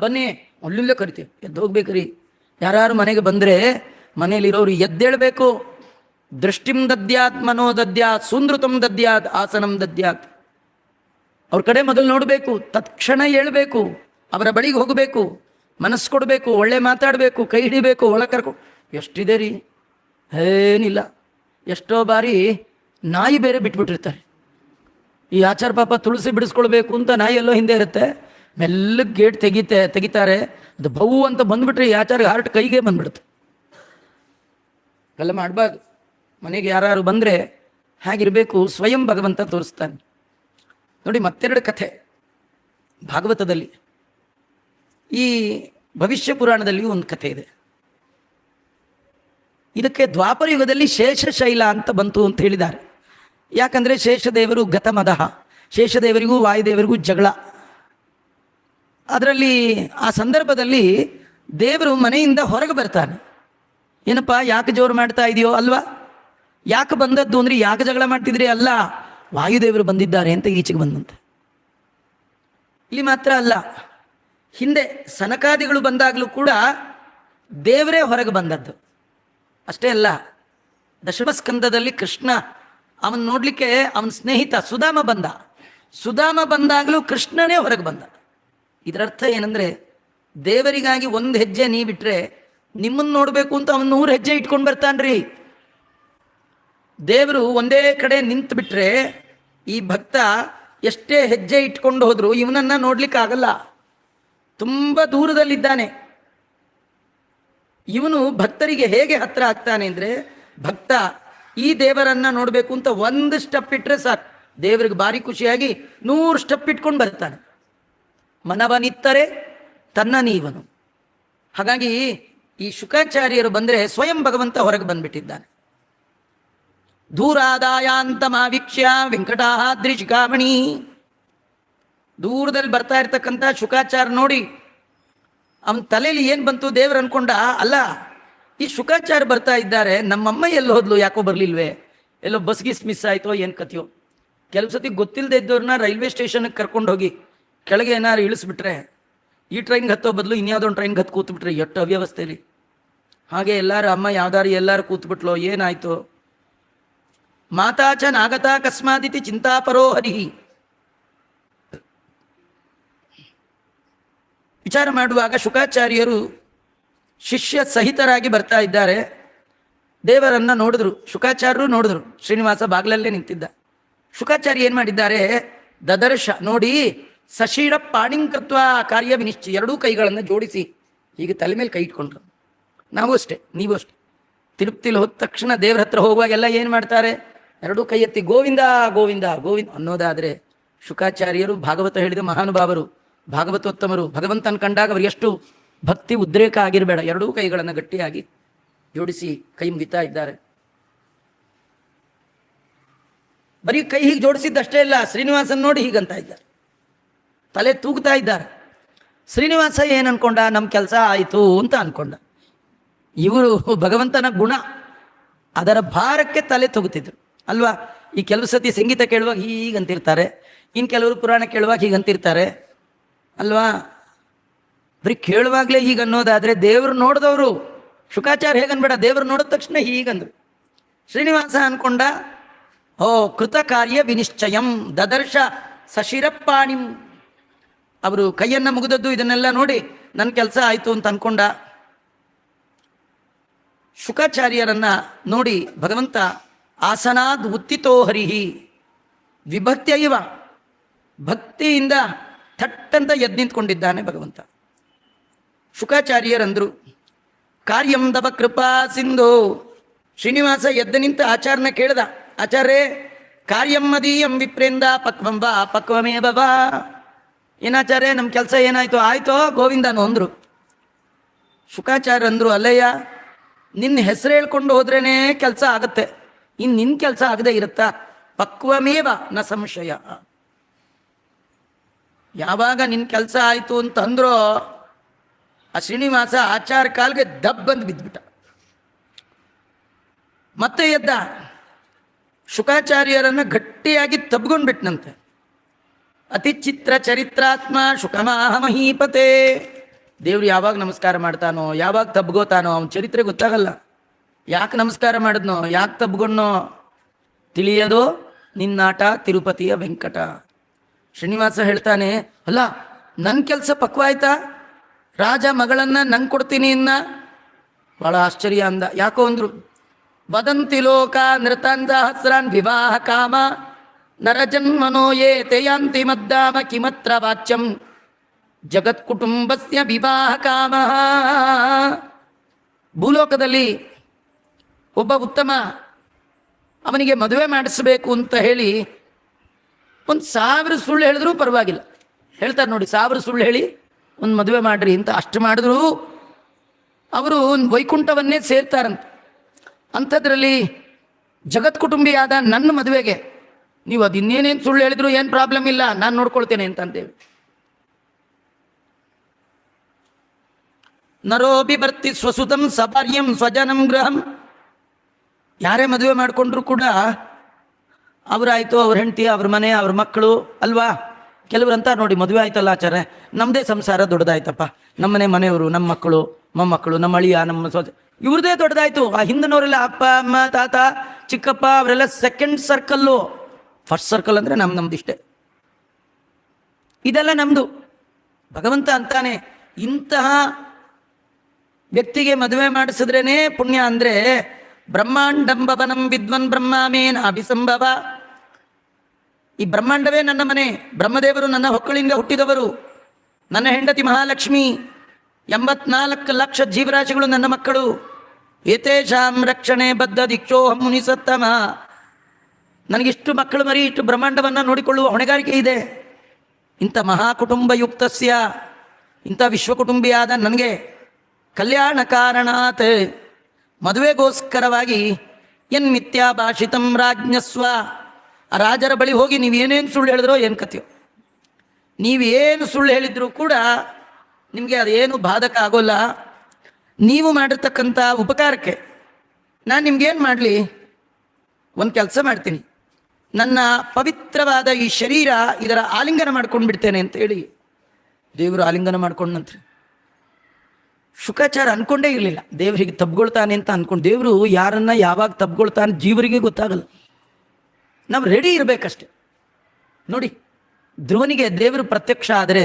ಬನ್ನಿ ಒಳ್ಳಿಲ್ಲೇ ಕರಿತೀವಿ, ಎದ್ದು ಹೋಗ್ಬೇಕ್ರಿ. ಯಾರು ಮನೆಗೆ ಬಂದ್ರೆ ಮನೇಲಿರೋರು ಎದ್ದೇಳಬೇಕು. ದೃಷ್ಟಿಂ ದದ್ಯಾತ್ ಮನೋ ದದ್ಯಾತ್ ಸುಂದೃತಂ ದದ್ಯಾತ್ ಆಸನಂ ದದ್ಯಾತ್. ಅವ್ರ ಕಡೆ ಮೊದಲು ನೋಡಬೇಕು, ತತ್ಕ್ಷಣ ಹೇಳ್ಬೇಕು, ಅವರ ಬಳಿಗೆ ಹೋಗಬೇಕು, ಮನಸ್ಸು ಕೊಡಬೇಕು, ಒಳ್ಳೆ ಮಾತಾಡಬೇಕು, ಕೈ ಹಿಡಿಬೇಕು, ಒಳಗೆ ಕರ್ಕೊ. ಎಷ್ಟಿದೆ ರೀ, ಏನಿಲ್ಲ. ಎಷ್ಟೋ ಬಾರಿ ನಾಯಿ ಬೇರೆ ಬಿಟ್ಬಿಟ್ಟಿರ್ತಾರೆ. ಈ ಆಚಾರ ಪಾಪ ತುಳಸಿ ಬಿಡಿಸ್ಕೊಳ್ಬೇಕು ಅಂತ ನಾಯಿ ಎಲ್ಲೋ ಹಿಂದೆ ಇರುತ್ತೆ, ಮೆಲ್ಲಗೆ ಗೇಟ್ ತೆಗಿತಾರೆ. ಅದು ಬಹು ಅಂತ ಬಂದ್ಬಿಟ್ರೆ ಈ ಆಚಾರ ಹಾರ್ಟ್ ಕೈಗೆ ಬಂದ್ಬಿಡುತ್ತೆ. ಎಲ್ಲ ಮಾಡಬಾರ್ದು. ಮನೆಗೆ ಯಾರು ಬಂದರೆ ಹೇಗಿರಬೇಕು ಸ್ವಯಂ ಭಗವಂತ ತೋರಿಸ್ತಾನೆ. ನೋಡಿ, ಮತ್ತೆರಡು ಕಥೆ ಭಾಗವತದಲ್ಲಿ. ಈ ಭವಿಷ್ಯ ಪುರಾಣದಲ್ಲಿಯೂ ಒಂದು ಕಥೆ ಇದೆ. ಇದಕ್ಕೆ ದ್ವಾಪರ ಯುಗದಲ್ಲಿ ಶೇಷಶೈಲ ಅಂತ ಬಂತು ಅಂತ ಹೇಳಿದ್ದಾರೆ. ಯಾಕಂದರೆ ಶೇಷದೇವರು ಗತಮದಹ, ಶೇಷದೇವರಿಗೂ ವಾಯುದೇವರಿಗೂ ಜಗಳ. ಅದರಲ್ಲಿ ಆ ಸಂದರ್ಭದಲ್ಲಿ ದೇವರು ಮನೆಯಿಂದ ಹೊರಗೆ ಬರ್ತಾನೆ. ಏನಪ್ಪ ಯಾಕೆ ಜೋರು ಮಾಡ್ತಾ ಇದೆಯೋ ಅಲ್ವಾ? ಯಾಕೆ ಬಂದದ್ದು ಅಂದರೆ ಯಾಕೆ ಜಗಳ ಮಾಡ್ತಿದ್ರಿ ಅಲ್ಲ, ವಾಯುದೇವರು ಬಂದಿದ್ದಾರೆ ಅಂತ ಈಚೆಗೆ ಬಂದಂತೆ. ಇಲ್ಲಿ ಮಾತ್ರ ಅಲ್ಲ, ಹಿಂದೆ ಸನಕಾದಿಗಳು ಬಂದಾಗಲೂ ಕೂಡ ದೇವರೇ ಹೊರಗೆ ಬಂದದ್ದು. ಅಷ್ಟೇ ಅಲ್ಲ, ದಶಮಸ್ಕಂದದಲ್ಲಿ ಕೃಷ್ಣ ಅವನ್ ನೋಡ್ಲಿಕ್ಕೆ ಅವನ ಸ್ನೇಹಿತ ಸುಧಾಮ ಬಂದ. ಸುಧಾಮ ಬಂದಾಗಲೂ ಕೃಷ್ಣನೇ ಹೊರಗೆ ಬಂದ. ಇದರರ್ಥ ಏನಂದ್ರೆ, ದೇವರಿಗಾಗಿ ಒಂದು ಹೆಜ್ಜೆ ನೀ ಬಿಟ್ರೆ ನಿಮ್ಮನ್ನು ನೋಡಬೇಕು ಅಂತ ಅವನು 100 ಹೆಜ್ಜೆ ಇಟ್ಕೊಂಡು ಬರ್ತಾನ್ರಿ. ದೇವರು ಒಂದೇ ಕಡೆ ನಿಂತು ಬಿಟ್ರೆ ಈ ಭಕ್ತ ಎಷ್ಟೇ ಹೆಜ್ಜೆ ಇಟ್ಕೊಂಡು ಹೋದ್ರು ಇವನನ್ನ ನೋಡ್ಲಿಕ್ಕೆ ಆಗಲ್ಲ, ತುಂಬ ದೂರದಲ್ಲಿದ್ದಾನೆ. ಇವನು ಭಕ್ತರಿಗೆ ಹೇಗೆ ಹತ್ರ ಆಗ್ತಾನೆ ಅಂದ್ರೆ, ಭಕ್ತ ಈ ದೇವರನ್ನ ನೋಡಬೇಕು ಅಂತ ಒಂದು ಸ್ಟೆಪ್ ಇಟ್ಟರೆ ಸಾಕು, ದೇವರಿಗೆ ಭಾರಿ ಖುಷಿಯಾಗಿ 100 ಸ್ಟೆಪ್ ಇಟ್ಕೊಂಡು ಬರ್ತಾನೆ. ಮನವನಿತ್ತರೆ ತನ್ನ ನೀವನು. ಹಾಗಾಗಿ ಈ ಶುಕಾಚಾರ್ಯರು ಬಂದರೆ ಸ್ವಯಂ ಭಗವಂತ ಹೊರಗೆ ಬಂದ್ಬಿಟ್ಟಿದ್ದಾನೆ. ದೂರಾದಾಯಾಂತ ಮಾವೀಕ್ಷ್ಯ ವೆಂಕಟಾದ್ರಿ ಶಿಖಾಮಣಿ. ದೂರದಲ್ಲಿ ಬರ್ತಾ ಇರ್ತಕ್ಕಂಥ ಶುಕಾಚಾರ್ಯ ನೋಡಿ ಅವನ ತಲೆಯಲ್ಲಿ ಏನು ಬಂತು, ದೇವ್ರು ಅನ್ಕೊಂಡ ಅಲ್ಲ ಈ ಶುಕಾಚಾರ್ಯ ಬರ್ತಾ ಇದ್ದಾರೆ, ನಮ್ಮಮ್ಮ ಎಲ್ಲಿ ಹೋದ್ಲು, ಯಾಕೋ ಬರಲಿಲ್ವೇ, ಎಲ್ಲೋ ಬಸ್ ಗಿಸ್ ಮಿಸ್ ಆಯಿತೋ ಏನು ಕಥೆಯೋ. ಕೆಲವು ಸತಿ ಗೊತ್ತಿಲ್ಲದೆ ಇದ್ದವ್ರನ್ನ ರೈಲ್ವೆ ಸ್ಟೇಷನ್ಗೆ ಕರ್ಕೊಂಡು ಹೋಗಿ ಕೆಳಗೆ ಏನಾರು ಇಳಿಸ್ಬಿಟ್ರೆ ಈ ಟ್ರೈನ್ಗೆ ಹತ್ತೋ ಬದಲು ಇನ್ಯಾವುದೋ ಒಂದು ಟ್ರೈನ್ಗೆ ಹತ್ತು ಕೂತ್ಬಿಟ್ರೆ ಎಷ್ಟು ಅವ್ಯವಸ್ಥೆಯಲ್ಲಿ. ಹಾಗೆ ಎಲ್ಲರೂ ಅಮ್ಮ ಯಾವ್ದಾರು ಎಲ್ಲರೂ ಕೂತ್ಬಿಟ್ಲೋ ಏನಾಯ್ತು. ಮಾತಾಚ ನಾಗತಾ ಕಸ್ಮಾದಿತಿ ಚಿಂತಾಪರೋ ಹರಿಹಿ. ವಿಚಾರ ಮಾಡುವಾಗ ಶುಕಾಚಾರ್ಯರು ಶಿಷ್ಯ ಸಹಿತರಾಗಿ ಬರ್ತಾ ಇದ್ದಾರೆ. ದೇವರನ್ನ ನೋಡಿದ್ರು, ಶುಕಾಚಾರ್ಯರು ನೋಡಿದ್ರು. ಶ್ರೀನಿವಾಸ ಬಾಗಿಲಲ್ಲೇ ನಿಂತಿದ್ದ. ಶುಕಾಚಾರ್ಯ ಏನು ಮಾಡಿದ್ದಾರೆ, ದದರ್ಶ ನೋಡಿ ಸಶೀರ ಪಾಣಿಂಕೃತ್ವ ಕಾರ್ಯ ವಿನಿಶ್ಚಯ, ಎರಡೂ ಕೈಗಳನ್ನು ಜೋಡಿಸಿ ಹೀಗೆ ತಲೆ ಮೇಲೆ ಕೈ ಇಟ್ಕೊಂಡ್ರು. ನಾವು ಅಷ್ಟೇ, ನೀವು ಅಷ್ಟೇ. ತಿರುಪ್ತಿಲಿ ಹೋದ ತಕ್ಷಣ ದೇವ್ರ ಹತ್ರ ಹೋಗುವಾಗೆಲ್ಲ ಏನು ಮಾಡ್ತಾರೆ, ಎರಡೂ ಕೈ ಎತ್ತಿ ಗೋವಿಂದ ಗೋವಿಂದ ಗೋವಿಂದ ಅನ್ನೋದಾದರೆ, ಶುಕಾಚಾರ್ಯರು ಭಾಗವತ ಹೇಳಿದ ಮಹಾನುಭಾವರು, ಭಾಗವತೋತ್ತಮರು. ಭಗವಂತನ ಕಂಡಾಗ ಅವ್ರಿಗೆ ಎಷ್ಟು ಭಕ್ತಿ ಉದ್ರೇಕ ಆಗಿರಬೇಡ, ಎರಡೂ ಕೈಗಳನ್ನು ಗಟ್ಟಿಯಾಗಿ ಜೋಡಿಸಿ ಕೈ ಮುಗಿತಾ ಇದ್ದಾರೆ. ಬರೀ ಕೈ ಹೀಗೆ ಜೋಡಿಸಿದ್ದಷ್ಟೇ ಇಲ್ಲ, ಶ್ರೀನಿವಾಸನ್ ನೋಡಿ ಹೀಗಂತ ಇದ್ದಾರೆ, ತಲೆ ತೂಗ್ತಾ ಇದ್ದಾರೆ. ಶ್ರೀನಿವಾಸ ಏನು ಅನ್ಕೊಂಡ, ನಮ್ಮ ಕೆಲಸ ಆಯಿತು ಅಂತ ಅನ್ಕೊಂಡ. ಇವರು ಭಗವಂತನ ಗುಣ, ಅದರ ಭಾರಕ್ಕೆ ತಲೆ ತೂಗುತ್ತಿದ್ರು ಅಲ್ವಾ. ಈ ಕೆಲವು ಸತಿ ಸಂಗೀತ ಕೇಳುವಾಗ ಹೀಗಂತಿರ್ತಾರೆ, ಇನ್ನು ಕೆಲವರು ಪುರಾಣ ಕೇಳುವಾಗ ಹೀಗಂತಿರ್ತಾರೆ ಅಲ್ವಾ. ಬರೀ ಕೇಳುವಾಗಲೇ ಹೀಗೆ ಅನ್ನೋದಾದರೆ ದೇವರು ನೋಡಿದವರು ಶುಕಾಚಾರ್ಯ ಹೇಗನ್ಬೇಡ, ದೇವರು ನೋಡಿದ ತಕ್ಷಣ ಹೀಗಂದ್ರು. ಶ್ರೀನಿವಾಸ ಅನ್ಕೊಂಡ, ಓ ಕೃತ ಕಾರ್ಯ ವಿನಿಶ್ಚಯಂ ದದರ್ಶ ಸಶಿರಪ್ಪಾಣಿಂ. ಅವರು ಕೈಯನ್ನು ಮುಗಿದದ್ದು ಇದನ್ನೆಲ್ಲ ನೋಡಿ ನನ್ನ ಕೆಲಸ ಆಯಿತು ಅಂತ ಅನ್ಕೊಂಡ. ಶುಕಾಚಾರ್ಯರನ್ನ ನೋಡಿ ಭಗವಂತ ಆಸನಾದ್ ಉತ್ತಿತೋ ಹರಿಹಿ ವಿಭಕ್ತಿಯ ಇವ, ಭಕ್ತಿಯಿಂದ ಥಟ್ಟಂತ ಎದ್ದು ನಿಂತ್ಕೊಂಡಿದ್ದಾನೆ ಭಗವಂತ. ಶುಕಾಚಾರ್ಯರಂದ್ರು, ಕಾರ್ಯಂ ದವ ಕೃಪಾ ಸಿಂಧು. ಶ್ರೀನಿವಾಸ ಎದ್ದು ನಿಂತ ಆಚಾರ್ಯನ ಕೇಳ್ದ, ಆಚಾರ್ಯ ಕಾರ್ಯಂ ಮದೀಯಂ ವಿಪ್ರೇಂದ ಪಕ್ವಂ ಬಾ ಪಕ್ವಮೇ ಬಾ. ಏನಾಚಾರ್ಯ ನಮ್ಮ ಕೆಲಸ ಏನಾಯ್ತು? ಆಯ್ತೋ ಗೋವಿಂದನು ಅಂದ್ರು. ಶುಕಾಚಾರ್ಯ ಅಂದ್ರು, ಅಲ್ಲಯ್ಯ ನಿನ್ನ ಹೆಸರು ಹೇಳ್ಕೊಂಡು ಹೋದ್ರೇನೆ ಕೆಲಸ ಆಗತ್ತೆ, ಇನ್ನು ನಿನ್ನ ಕೆಲಸ ಆಗದೆ ಇರುತ್ತಾ? ಪಕ್ವಮೇವ ನ ಸಂಶಯ. ಯಾವಾಗ ನಿನ್ನ ಕೆಲಸ ಆಯಿತು ಅಂತಂದ್ರೋ ಆ ಶ್ರೀನಿವಾಸ ಆಚಾರ ಕಾಲ್ಗೆ ದಬ್ಬಂದು ಬಿದ್ದುಬಿಟ್ಟ. ಮತ್ತೆ ಎದ್ದ, ಶುಕಾಚಾರ್ಯರನ್ನು ಗಟ್ಟಿಯಾಗಿ ತಬ್ಗೊಂಡ್ಬಿಟ್ನಂತೆ. ಅತಿ ಚಿತ್ರ ಚರಿತ್ರಾತ್ಮ ಶುಕಮಾಹ ಮಹೀಪತೆ. ದೇವ್ರು ಯಾವಾಗ ನಮಸ್ಕಾರ ಮಾಡ್ತಾನೋ, ಯಾವಾಗ ತಬ್ಗೋತಾನೋ ಅವನ ಚರಿತ್ರೆ ಗೊತ್ತಾಗಲ್ಲ. ಯಾಕೆ ನಮಸ್ಕಾರ ಮಾಡಿದ್ನೋ, ಯಾಕೆ ತಬ್ಗೊಂಡ್ನೋ ತಿಳಿಯೋದು ನಿನ್ನಾಟ ತಿರುಪತಿಯ ವೆಂಕಟ. ಶ್ರೀನಿವಾಸ ಹೇಳ್ತಾನೆ, ಅಲ್ಲ ನನ್ನ ಕೆಲಸ ಪಕ್ವ ಆಯ್ತಾ? ರಾಜ ಮಗಳನ್ನ ನಂಗೆ ಕೊಡ್ತೀನಿ ಇನ್ನ. ಬಹಳ ಆಶ್ಚರ್ಯ ಅಂದ. ಯಾಕೋ ಅಂದ್ರು, ವದಂತಿ ಲೋಕ ನೃತಾನ್ ಸಹಸ್ರಾನ್ ವಿವಾಹ ಕಾಮ ನರಜನ್ಮನೋ ಯೇ ತೇಯಾಂತಿ ಮದ್ದಾಮ ಕಿಮತ್ರ ವಾಚ್ಯಂ ಜಗತ್ ಕುಟುಂಬಸ್ಯ ವಿವಾಹ ಕಾಮ. ಭೂಲೋಕದಲ್ಲಿ ಒಬ್ಬ ಉತ್ತಮ ಅವನಿಗೆ ಮದುವೆ ಮಾಡಿಸ್ಬೇಕು ಅಂತ ಹೇಳಿ 1,000 ಸುಳ್ಳು ಹೇಳಿದ್ರೂ ಪರವಾಗಿಲ್ಲ. ಹೇಳ್ತಾರೆ ನೋಡಿ, 1000 ಸುಳ್ಳು ಹೇಳಿ ಒಂದು ಮದುವೆ ಮಾಡ್ರಿ ಅಂತ. ಅಷ್ಟು ಮಾಡಿದ್ರು ಅವರು ಒಂದು ವೈಕುಂಠವನ್ನೇ ಸೇರ್ತಾರಂತ. ಅಂಥದ್ರಲ್ಲಿ ಜಗತ್ ಕುಟುಂಬಿಯಾದ ನನ್ನ ಮದುವೆಗೆ ನೀವು ಅದು ಇನ್ನೇನೇನು ಸುಳ್ಳು ಹೇಳಿದ್ರು ಏನು ಪ್ರಾಬ್ಲಮ್ ಇಲ್ಲ, ನಾನು ನೋಡ್ಕೊಳ್ತೇನೆ ಅಂತಂತೇವೆ. ನರೋಬಿ ಬರ್ತಿ ಸ್ವಸುತಂ ಸಪಾರ್ಯಂ ಸ್ವಜನಂ ಗೃಹಂ. ಯಾರೇ ಮದುವೆ ಮಾಡಿಕೊಂಡ್ರು ಕೂಡ ಅವರಾಯಿತು, ಅವ್ರ ಹೆಂಡತಿ, ಅವ್ರ ಮನೆ, ಅವ್ರ ಮಕ್ಕಳು ಅಲ್ವಾ. ಕೆಲವ್ರಂತ ನೋಡಿ, ಮದುವೆ ಆಯ್ತಲ್ಲ ಆಚಾರ್ಯ, ನಮ್ಮದೇ ಸಂಸಾರ ದೊಡ್ಡದಾಯ್ತಪ್ಪ, ನಮ್ಮನೆ ಮನೆಯವರು, ನಮ್ಮ ಮಕ್ಕಳು, ಮೊಮ್ಮಕ್ಕಳು, ನಮ್ಮ ಅಳಿಯ, ನಮ್ಮ ಇವ್ರದೇ ದೊಡ್ಡದಾಯ್ತು. ಆ ಹಿಂದಿನವರೆಲ್ಲ ಅಪ್ಪ ಅಮ್ಮ ತಾತ ಚಿಕ್ಕಪ್ಪ ಅವರೆಲ್ಲ ಸೆಕೆಂಡ್ ಸರ್ಕಲ್ಲು. ಫಸ್ಟ್ ಸರ್ಕಲ್ ಅಂದರೆ ನಮ್ದಿಷ್ಟೇ, ಇದೆಲ್ಲ ನಮ್ಮದು. ಭಗವಂತ ಅಂತಾನೆ, ಇಂತಹ ವ್ಯಕ್ತಿಗೆ ಮದುವೆ ಮಾಡಿಸಿದ್ರೇನೆ ಪುಣ್ಯ. ಅಂದರೆ ಬ್ರಹ್ಮಾಂಡಂಬವನಂ ವಿದ್ವನ್ ಬ್ರಹ್ಮಾಮೇನ ಅಭಿಸಂಭವ. ಈ ಬ್ರಹ್ಮಾಂಡವೇ ನನ್ನ ಮನೆ, ಬ್ರಹ್ಮದೇವರು ನನ್ನ ಹೊಕ್ಕಳಿಂದ ಹುಟ್ಟಿದವರು, ನನ್ನ ಹೆಂಡತಿ ಮಹಾಲಕ್ಷ್ಮಿ, 84 ಲಕ್ಷ ಜೀವರಾಶಿಗಳು ನನ್ನ ಮಕ್ಕಳು. ಏತೇಷಾಂ ರಕ್ಷಣೆ ಬದ್ಧ ದಿಕ್ಷೋಹಂ ಮುನಿಸತ್ತಮ. ನನಗಿಷ್ಟು ಮಕ್ಕಳು ಮರಿ, ಇಷ್ಟು ಬ್ರಹ್ಮಾಂಡವನ್ನು ನೋಡಿಕೊಳ್ಳುವ ಹೊಣೆಗಾರಿಕೆ ಇದೆ. ಇಂಥ ಮಹಾಕುಟುಂಬಯುಕ್ತಸ್ಯ, ಇಂಥ ವಿಶ್ವಕುಟುಂಬಿಯಾದ ನನಗೆ ಕಲ್ಯಾಣ ಕಾರಣಾತ್, ಮದುವೆಗೋಸ್ಕರವಾಗಿ ಮಿಥ್ಯಾ ಭಾಷಿತಂ ರಾಜ್ಞಸ್ವ. ಆ ರಾಜರ ಬಳಿ ಹೋಗಿ ನೀವೇನೇನು ಸುಳ್ಳು ಹೇಳಿದ್ರೋ ಏನು ಕಥೆಯೋ, ನೀವೇನು ಸುಳ್ಳು ಹೇಳಿದ್ರು ಕೂಡ ನಿಮಗೆ ಅದೇನು ಬಾಧಕ ಆಗೋಲ್ಲ. ನೀವು ಮಾಡಿರ್ತಕ್ಕಂಥ ಉಪಕಾರಕ್ಕೆ ನಾನು ನಿಮ್ಗೇನು ಮಾಡಲಿ? ಒಂದು ಕೆಲಸ ಮಾಡ್ತೀನಿ, ನನ್ನ ಪವಿತ್ರವಾದ ಈ ಶರೀರ ಇದರ ಆಲಿಂಗನ ಮಾಡ್ಕೊಂಡು ಬಿಡ್ತೇನೆ ಅಂತ ಹೇಳಿ ದೇವರು ಆಲಿಂಗನ ಮಾಡ್ಕೊಂಡಂತ್ರಿ. ಶುಕಾಚಾರ ಅನ್ಕೊಂಡೇ ಇರಲಿಲ್ಲ ದೇವರಿಗೆ ತಬ್ಕೊಳ್ತಾನೆ ಅಂತ ಅನ್ಕೊಂಡು. ದೇವರು ಯಾರನ್ನ ಯಾವಾಗ ತಬ್ಕೊಳ್ತಾನೆ ಜೀವರಿಗೆ ಗೊತ್ತಾಗಲ್ಲ, ನಾವು ರೆಡಿ ಇರಬೇಕಷ್ಟೆ. ನೋಡಿ, ಧ್ರುವನಿಗೆ ದೇವರು ಪ್ರತ್ಯಕ್ಷ ಆದರೆ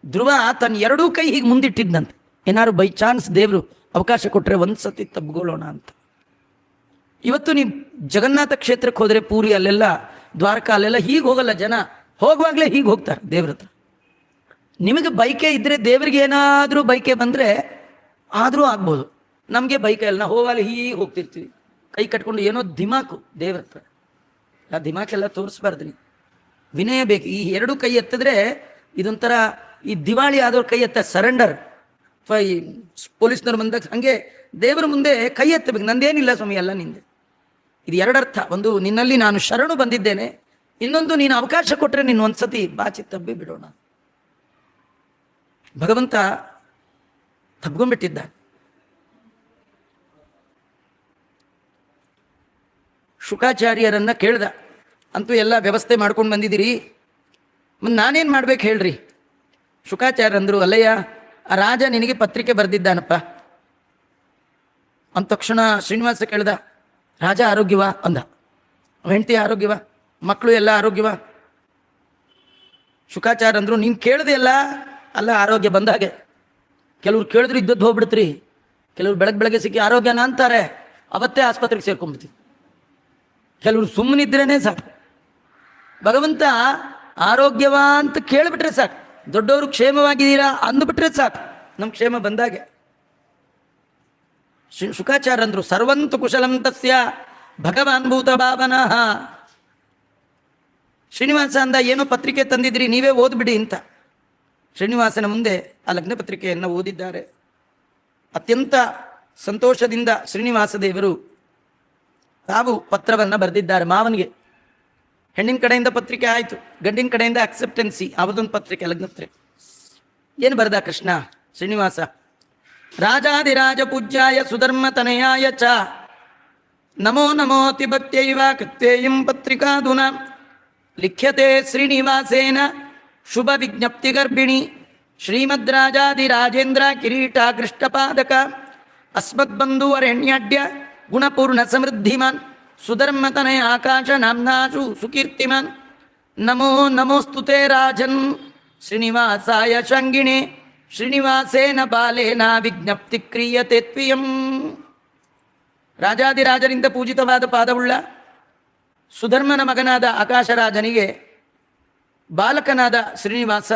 ಧ್ರುವ ತನ್ನ 2 ಕೈ ಹೀಗೆ ಮುಂದಿಟ್ಟಿದ್ದಂತೆ, ಏನಾದ್ರು ಬೈ ಚಾನ್ಸ್ ದೇವರು ಅವಕಾಶ ಕೊಟ್ಟರೆ ಒಂದು ಸತಿ ತಬ್ಕೊಳ್ಳೋಣ ಅಂತ. ಇವತ್ತು ನೀವು ಜಗನ್ನಾಥ ಕ್ಷೇತ್ರಕ್ಕೆ ಹೋದರೆ, ಪೂರಿ ಅಲ್ಲೆಲ್ಲ, ದ್ವಾರಕ ಅಲ್ಲೆಲ್ಲ ಹೀಗೆ ಹೋಗಲ್ಲ ಜನ, ಹೋಗುವಾಗಲೇ ಹೀಗೆ ಹೋಗ್ತಾರೆ ದೇವ್ರ ಹತ್ರ. ನಿಮಗೆ ಬೈಕೆ ಇದ್ದರೆ ದೇವರಿಗೆ ಏನಾದರೂ ಬೈಕೆ ಬಂದರೆ ಆದರೂ ಆಗ್ಬೋದು. ನಮಗೆ ಬೈಕೆ ಅಲ್ಲ, ನಾವು ಹೋಗಲ್ಲ ಹೀಗೆ ಹೋಗ್ತಿರ್ತೀವಿ ಕೈ ಕಟ್ಕೊಂಡು. ಏನೋ ದಿಮಾಕು ದೇವ್ರ ಹತ್ರ, ಆ ದಿಮಾಕೆಲ್ಲ ತೋರಿಸ್ಬಾರ್ದು. ನೀವು ವಿನಯ ಬೇಕು. ಈ 2 ಕೈ ಎತ್ತಿದ್ರೆ ಇದೊಂಥರ ಈ ದಿವಾಳಿ ಆದವ್ರ ಕೈ ಎತ್ತ ಸರೆಂಡರ್, ಅಥವಾ ಈ ಪೊಲೀಸ್ನವ್ರು ಬಂದಾಗ ಹಂಗೆ ದೇವರ ಮುಂದೆ ಕೈ ಎತ್ತಬೇಕು. ನಂದೇನಿಲ್ಲ ಸ್ವಾಮಿ, ಎಲ್ಲ ನಿಂದೆ. ಇದು ಎರಡರ್ಥ. ಒಂದು, ನಿನ್ನಲ್ಲಿ ನಾನು ಶರಣು ಬಂದಿದ್ದೇನೆ. ಇನ್ನೊಂದು, ನೀನು ಅವಕಾಶ ಕೊಟ್ಟರೆ ನೀನು ಒಂದ್ಸತಿ ಬಾಚಿ ತಬ್ಬಿ ಬಿಡೋಣ. ಭಗವಂತ ತಬ್ಕೊಂಡ್ಬಿಟ್ಟಿದ್ದಾನೆ. ಶುಕಾಚಾರ್ಯರನ್ನ ಕೇಳ್ದ, ಅಂತೂ ಎಲ್ಲ ವ್ಯವಸ್ಥೆ ಮಾಡ್ಕೊಂಡು ಬಂದಿದ್ದೀರಿ, ಮತ್ತು ನಾನೇನು ಮಾಡ್ಬೇಕು ಹೇಳ್ರಿ. ಶುಕಾಚಾರ್ಯರಂದರು, ಅಲ್ಲಯ್ಯ, ಆ ರಾಜ ನಿನಗೆ ಪತ್ರಿಕೆ ಬರೆದಿದ್ದಾನಪ್ಪ. ಅಂದ ತಕ್ಷಣ ಶ್ರೀನಿವಾಸ ಕೇಳ್ದ, ರಾಜ ಆರೋಗ್ಯವಾ ಅಂದ. ಹೆಂಡತಿ ಆರೋಗ್ಯವಾ, ಮಕ್ಕಳು ಎಲ್ಲ ಆರೋಗ್ಯವಾ? ಶುಕಾಚಾರ್ಯರಂದರು, ನೀನು ಕೇಳ್ದೆ ಅಲ್ಲ ಆರೋಗ್ಯ ಬಂದ ಹಾಗೆ. ಕೆಲವ್ರು ಕೇಳಿದ್ರು ಇದ್ದದ್ದು ಹೋಗ್ಬಿಡ್ತ್ರಿ, ಕೆಲವ್ರು ಬೆಳಗ್ಗೆ ಸಿಕ್ಕಿ ಆರೋಗ್ಯನ ಅಂತಾರೆ, ಅವತ್ತೇ ಆಸ್ಪತ್ರೆಗೆ ಸೇರ್ಕೊಂಡ್ಬಿಡ್ತೀವಿ. ಕೆಲವರು ಸುಮ್ಮನಿದ್ರೇನೆ ಸಾಕು. ಭಗವಂತ ಆರೋಗ್ಯವಾ ಅಂತ ಕೇಳಿಬಿಟ್ರೆ ಸಾಕು, ದೊಡ್ಡವರು ಕ್ಷೇಮವಾಗಿದ್ದೀರಾ ಅಂದುಬಿಟ್ರೆ ಸಾಕು, ನಮ್ಮ ಕ್ಷೇಮ ಬಂದಾಗೆ. ಶುಕಾಚಾರ್ಯಂದ್ರು, ಸರ್ವಂತು ಕುಶಲಂ ತಸ್ಯ ಭಗವಾನ್ ಭೂತ ಭಾವನಃ. ಶ್ರೀನಿವಾಸ ಅಂದ, ಏನೋ ಪತ್ರಿಕೆ ತಂದಿದ್ರಿ, ನೀವೇ ಓದ್ಬಿಡಿ ಅಂತ. ಶ್ರೀನಿವಾಸನ ಮುಂದೆ ಆ ಲಗ್ನ ಪತ್ರಿಕೆಯನ್ನು ಓದಿದ್ದಾರೆ. ಅತ್ಯಂತ ಸಂತೋಷದಿಂದ ಶ್ರೀನಿವಾಸ ದೇವರು ತಾವು ಪತ್ರವನ್ನು ಬರೆದಿದ್ದಾರೆ ಮಾವನಿಗೆ. ಹೆಣ್ಣಿನ ಕಡೆಯಿಂದ ಪತ್ರಿಕೆ ಆಯಿತು, ಗಂಡಿನ ಕಡೆಯಿಂದ ಅಕ್ಸೆಪ್ಟೆನ್ಸಿ, ಅವರದೊಂದು ಪತ್ರಿಕೆ, ಲಗ್ನ ಪತ್ರಿಕೆ. ಏನು ಬರೆದ ಕೃಷ್ಣ ಶ್ರೀನಿವಾಸ? ರಾಜಾದಿರಾಜ ಪೂಜ್ಯಾಯ ಸುಧರ್ಮ ತನಯಾಯ ಚ ನಮೋ ನಮೋತಿ ಭಕ್ತ್ಯೈವ ಕೃತ್ಯೇಯಂ ಪತ್ರಿಕಾಧುನಾ ಲಿಖ್ಯತೆ ಶ್ರೀನಿವಾಸೇನ ಶುಭ ವಿಜ್ಞಪ್ತಿ ಗರ್ಭಿಣಿ ಶ್ರೀಮದ್ರಾಜಾದಿರಾಜೇಂದ್ರ ಕಿರೀಟಾಗೃಷ್ಟಪಾದಕ ಅಸ್ಮದ್ಬಂಧುವರೆಣ್ಯಾಡ್ಯ ಗುಣಪೂರ್ಣ ಸಮೃದ್ಧಿಮಾನ್ ಸುಧರ್ಮತನಯ ಆಕಾಶ ನಾಮ್ನಾಶು ಸುಕೀರ್ತಿಮಾನ್ ನಮೋ ನಮೋಸ್ತುತೆ ರಾಜನ್ ಶ್ರೀನಿವಾಸಾಯ ಶಂಗಿಣೆ ಶ್ರೀನಿವಾಸೇನ ಬಾಲೇನ ವಿಜ್ಞಪ್ತಿ ಕ್ರಿಯತೆ ತ್ವಿಯಂ. ರಾಜಾದಿರಾಜರಿಂದ ಪೂಜಿತವಾದ ಪಾದವುಳ್ಳ ಸುಧರ್ಮನ ಮಗನಾದ ಆಕಾಶರಾಜನಿಗೆ ಬಾಲಕನಾದ ಶ್ರೀನಿವಾಸ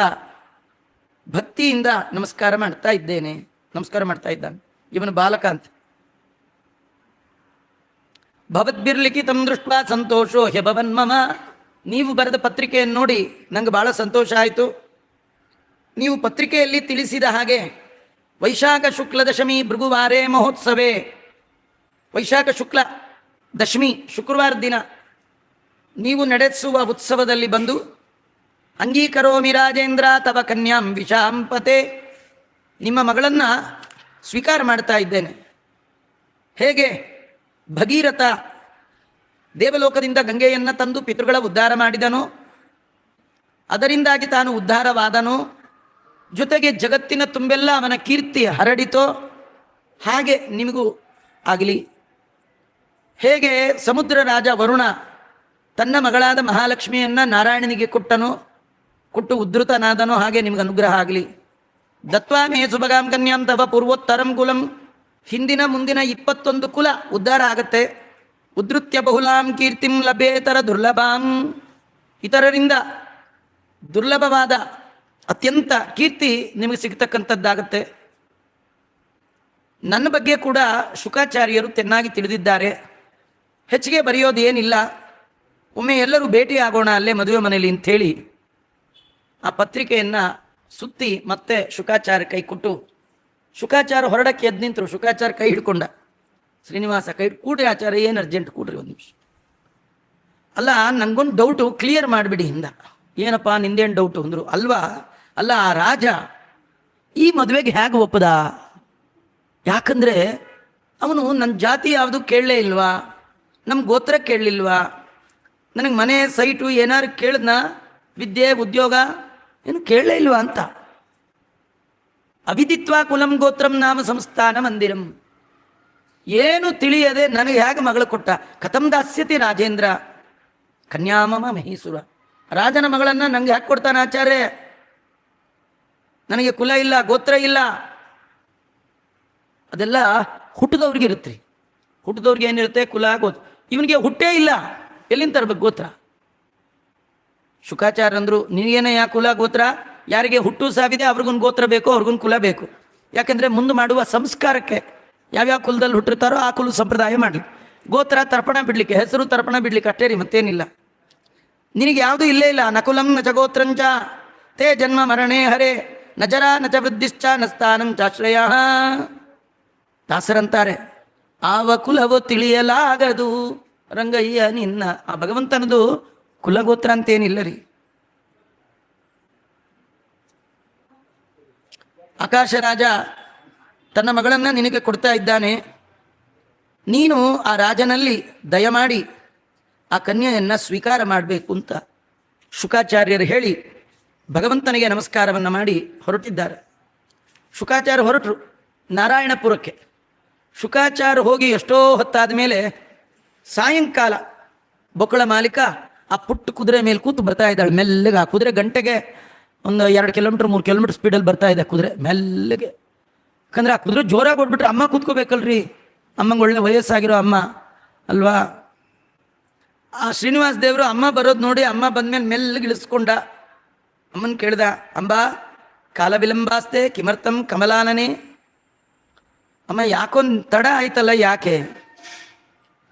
ಭಕ್ತಿಯಿಂದ ನಮಸ್ಕಾರ ಮಾಡ್ತಾ ಇದ್ದಾನೆ. ಇವನು ಬಾಲಕ ಅಂತ. ಭವದ್ಭಿರ್ಲಿಖಿತಂ ದೃಷ್ಟ ಸಂತೋಷೋ ಹ್ಯಭವನ್ ಮಮ. ನೀವು ಬರೆದ ಪತ್ರಿಕೆಯನ್ನು ನೋಡಿ ನಂಗೆ ಬಹಳ ಸಂತೋಷ ಆಯಿತು. ನೀವು ಪತ್ರಿಕೆಯಲ್ಲಿ ತಿಳಿಸಿದ ಹಾಗೆ ವೈಶಾಖ ಶುಕ್ಲ ದಶಮಿ ಭೃಗುವಾರೇ ಮಹೋತ್ಸವೇ, ವೈಶಾಖ ಶುಕ್ಲ ದಶಮಿ ಶುಕ್ರವಾರ ದಿನ ನೀವು ನಡೆಸುವ ಉತ್ಸವದಲ್ಲಿ ಬಂದು ಅಂಗೀಕರೋಮಿ ರಾಜೇಂದ್ರ ತವ ಕನ್ಯಾಂ ವಿಷಾಂಪತೆ, ನಿಮ್ಮ ಮಗಳನ್ನು ಸ್ವೀಕಾರ ಮಾಡ್ತಾ ಇದ್ದೇನೆ. ಹೇಗೆ ಭಗೀರಥ ದೇವಲೋಕದಿಂದ ಗಂಗೆಯನ್ನು ತಂದು ಪಿತೃಗಳ ಉದ್ಧಾರ ಮಾಡಿದನೋ, ಅದರಿಂದಾಗಿ ತಾನು ಉದ್ಧಾರವಾದನೋ, ಜೊತೆಗೆ ಜಗತ್ತಿನ ತುಂಬೆಲ್ಲ ಅವನ ಕೀರ್ತಿ ಹರಡಿತೋ, ಹಾಗೆ ನಿಮಗೂ ಆಗಲಿ. ಹೇಗೆ ಸಮುದ್ರ ರಾಜ ವರುಣ ತನ್ನ ಮಗಳಾದ ಮಹಾಲಕ್ಷ್ಮಿಯನ್ನು ನಾರಾಯಣನಿಗೆ ಕೊಟ್ಟು ಉದ್ಧತನಾದನೋ, ಹಾಗೆ ನಿಮಗೆ ಅನುಗ್ರಹ ಆಗಲಿ. ದತ್ವಾಮೇ ಸುಭಗಾಂ ಕನ್ಯಾಂ ತವ ಪೂರ್ವೋತ್ತರಂ ಕುಲಂ. ಹಿಂದಿನ ಮುಂದಿನ 21 ಕುಲ ಉದ್ಧಾರ ಆಗತ್ತೆ. ಉದ್ಧತ್ಯ ಬಹುಲಾಂ ಕೀರ್ತಿಂ ಲಭೇತರ ದುರ್ಲಭಾಂ. ಇತರರಿಂದ ದುರ್ಲಭವಾದ ಅತ್ಯಂತ ಕೀರ್ತಿ ನಿಮಗೆ ಸಿಗ್ತಕ್ಕಂಥದ್ದಾಗತ್ತೆ. ನನ್ನ ಬಗ್ಗೆ ಕೂಡ ಶುಕಾಚಾರ್ಯರು ಚೆನ್ನಾಗಿ ತಿಳಿದಿದ್ದಾರೆ. ಹೆಚ್ಚಿಗೆ ಬರೆಯೋದು ಏನಿಲ್ಲ, ಒಮ್ಮೆ ಎಲ್ಲರೂ ಭೇಟಿಯಾಗೋಣ ಅಲ್ಲೇ ಮದುವೆ ಮನೆಯಲ್ಲಿ ಅಂಥೇಳಿ ಆ ಪತ್ರಿಕೆಯನ್ನು ಸುತ್ತಿ ಮತ್ತೆ ಶುಕಾಚಾರ್ಯ ಕೈ ಕೊಟ್ಟು, ಶುಕಾಚಾರ್ಯ ಹೊರಡಕ್ಕೆ ಎದ್ದು ನಿಂತರು. ಶುಕಾಚಾರ್ಯ ಕೈ ಹಿಡ್ಕೊಂಡ. ಶ್ರೀನಿವಾಸ ಕೈ ಕೂಡ್ರಿ ಆಚಾರ್ಯ, ಏನು ಅರ್ಜೆಂಟ್ ಕೂಡ್ರಿ ಒಂದು ನಿಮಿಷ. ಅಲ್ಲ, ನನಗೊಂದು ಡೌಟು, ಕ್ಲಿಯರ್ ಮಾಡಿಬಿಡಿ ಹಿಂದ. ಏನಪ್ಪ ನಿಂದೇನು ಡೌಟು ಅಂದರು. ಅಲ್ಲ ಆ ರಾಜ ಈ ಮದುವೆಗೆ ಹೇಗೆ ಒಪ್ಪದ? ಯಾಕಂದರೆ ಅವನು ನನ್ನ ಜಾತಿ ಯಾವುದು ಕೇಳಲೇ ಇಲ್ವಾ, ನಮ್ಮ ಗೋತ್ರ ಕೇಳಲಿಲ್ವಾ, ನನಗೆ ಮನೆ ಸೈಟು ಏನಾರು ಕೇಳಿದ್ನ, ವಿದ್ಯೆ ಉದ್ಯೋಗ ಏನು ಕೇಳಲೇ ಇಲ್ವಾ ಅಂತ. ಅವಿದಿತ್ವ ಕುಲಂ ಗೋತ್ರಂ ನಾಮ ಸಂಸ್ಥಾನ ಮಂದಿರಂ. ಏನು ತಿಳಿಯದೆ ನನಗೆ ಹೇಗೆ ಮಗಳು ಕೊಟ್ಟ? ಕಥಂ ದಾಸ್ಯತಿ ರಾಜೇಂದ್ರ ಕನ್ಯಾಮಮ ಮಹೀಸುರ. ರಾಜನ ಮಗಳನ್ನು ನನಗೆ ಯಾಕೆ ಕೊಡ್ತಾನೆ ಆಚಾರ್ಯ? ನನಗೆ ಕುಲ ಇಲ್ಲ, ಗೋತ್ರ ಇಲ್ಲ. ಅದೆಲ್ಲ ಹುಟ್ಟಿದವ್ರಿಗೆ ಇರುತ್ತೆ ರೀ. ಹುಟ್ಟಿದವ್ರಿಗೆ ಏನಿರುತ್ತೆ? ಕುಲ, ಗೋತ್ರ. ಇವನಿಗೆ ಹುಟ್ಟೇ ಇಲ್ಲ, ಎಲ್ಲಿಂದ ತರಬೇಕು ಗೋತ್ರ? ಶುಕಾಚಾರ್ಯಂದ್ರು, ನಿನಗೇನ ಯಾ ಕುಲ ಗೋತ್ರ? ಯಾರಿಗೆ ಹುಟ್ಟು ಸಾವಿದೆ ಅವ್ರಿಗೊಂದು ಗೋತ್ರ ಬೇಕು, ಅವ್ರಿಗೊಂದು ಕುಲ ಬೇಕು. ಯಾಕೆಂದರೆ ಮುಂದೆ ಮಾಡುವ ಸಂಸ್ಕಾರಕ್ಕೆ ಯಾವ್ಯಾವ ಕುಲದಲ್ಲಿ ಹುಟ್ಟಿರ್ತಾರೋ ಆ ಕುಲ ಸಂಪ್ರದಾಯ ಮಾಡಲಿ. ಗೋತ್ರ ತರ್ಪಣ ಬಿಡಲಿಕ್ಕೆ, ಹೆಸರು ತರ್ಪಣ ಬಿಡ್ಲಿಕ್ಕೆ ಅಷ್ಟೇ ರೀ, ಮತ್ತೇನಿಲ್ಲ. ನಿನಗೆ ಯಾವುದೂ ಇಲ್ಲೇ ಇಲ್ಲ. ನಕುಲಂ ನ ಚ ಗೋತ್ರಂಚ ತೇ ಜನ್ಮ ಮರಣೇ ಹರೇ ನ ಜರ ನ ಚ ವೃದ್ಧಿಶ್ಚ ನ ಸ್ಥಾನಂ ಚಾಶ್ರಯ. ದಾಸರಂತಾರೆ, ಆವ ಕುಲವು ತಿಳಿಯಲಾಗದು ರಂಗಯ್ಯ ನಿನ್ನ. ಆ ಭಗವಂತನದು ಕುಲಗೋತ್ರ ಅಂತೇನಿಲ್ಲ ರೀ. ಆಕಾಶ ರಾಜ ತನ್ನ ಮಗಳನ್ನ ನಿನಗೆ ಕೊಡ್ತಾ ಇದ್ದಾನೆ, ನೀನು ಆ ರಾಜನಲ್ಲಿ ದಯಮಾಡಿ ಆ ಕನ್ಯೆಯನ್ನ ಸ್ವೀಕಾರ ಮಾಡಬೇಕು ಅಂತ ಶುಕಾಚಾರ್ಯರು ಹೇಳಿ ಭಗವಂತನಿಗೆ ನಮಸ್ಕಾರವನ್ನು ಮಾಡಿ ಹೊರಟಿದ್ದಾರೆ. ಶುಕಾಚಾರ್ಯ ಹೊರಟರು ನಾರಾಯಣಪುರಕ್ಕೆ. ಶುಕಾಚಾರ್ಯ ಹೋಗಿ ಎಷ್ಟೋ ಹೊತ್ತಾದ ಮೇಲೆ ಸಾಯಂಕಾಲ ಬೊಕ್ಕಳ ಮಾಲೀಕ ಆ ಪುಟ್ಟ ಕುದುರೆ ಮೇಲೆ ಕೂತು ಬರ್ತಾ ಇದ್ದಾಳೆ ಮೆಲ್ಲಗೆ. ಆ ಕುದುರೆ ಗಂಟೆಗೆ ಒಂದು 2 ಕಿಲೋಮೀಟರ್ 3 ಕಿಲೋಮೀಟರ್ ಸ್ಪೀಡಲ್ಲಿ ಬರ್ತಾ ಇದೆ ಕುದುರೆ ಮೆಲ್ಲಗೆ. ಯಾಕಂದ್ರೆ ಆ ಕುದುರೆ ಜೋರಾಗಿ ಹೊಡ್ಬಿಟ್ರೆ ಅಮ್ಮ ಕೂತ್ಕೋಬೇಕಲ್ರಿ, ಅಮ್ಮಂಗೆ ಒಳ್ಳೆ ವಯಸ್ಸಾಗಿರೋ ಅಮ್ಮ ಅಲ್ವಾ. ಆ ಶ್ರೀನಿವಾಸ ದೇವರು ಅಮ್ಮ ಬರೋದು ನೋಡಿ ಅಮ್ಮ ಬಂದ್ಮೇಲೆ ಮೆಲ್ಲಗೆ ಇಳಿಸ್ಕೊಂಡ. ಅಮ್ಮನ ಕೇಳ್ದ, ಅಂಬಾ ಕಾಲ ವಿಳಂಬಾಸ್ತೆ ಕಿಮರ್ಥಂ ಕಮಲಾನನೆ. ಅಮ್ಮ ಯಾಕೊಂದು ತಡ ಆಯ್ತಲ್ಲ, ಯಾಕೆ,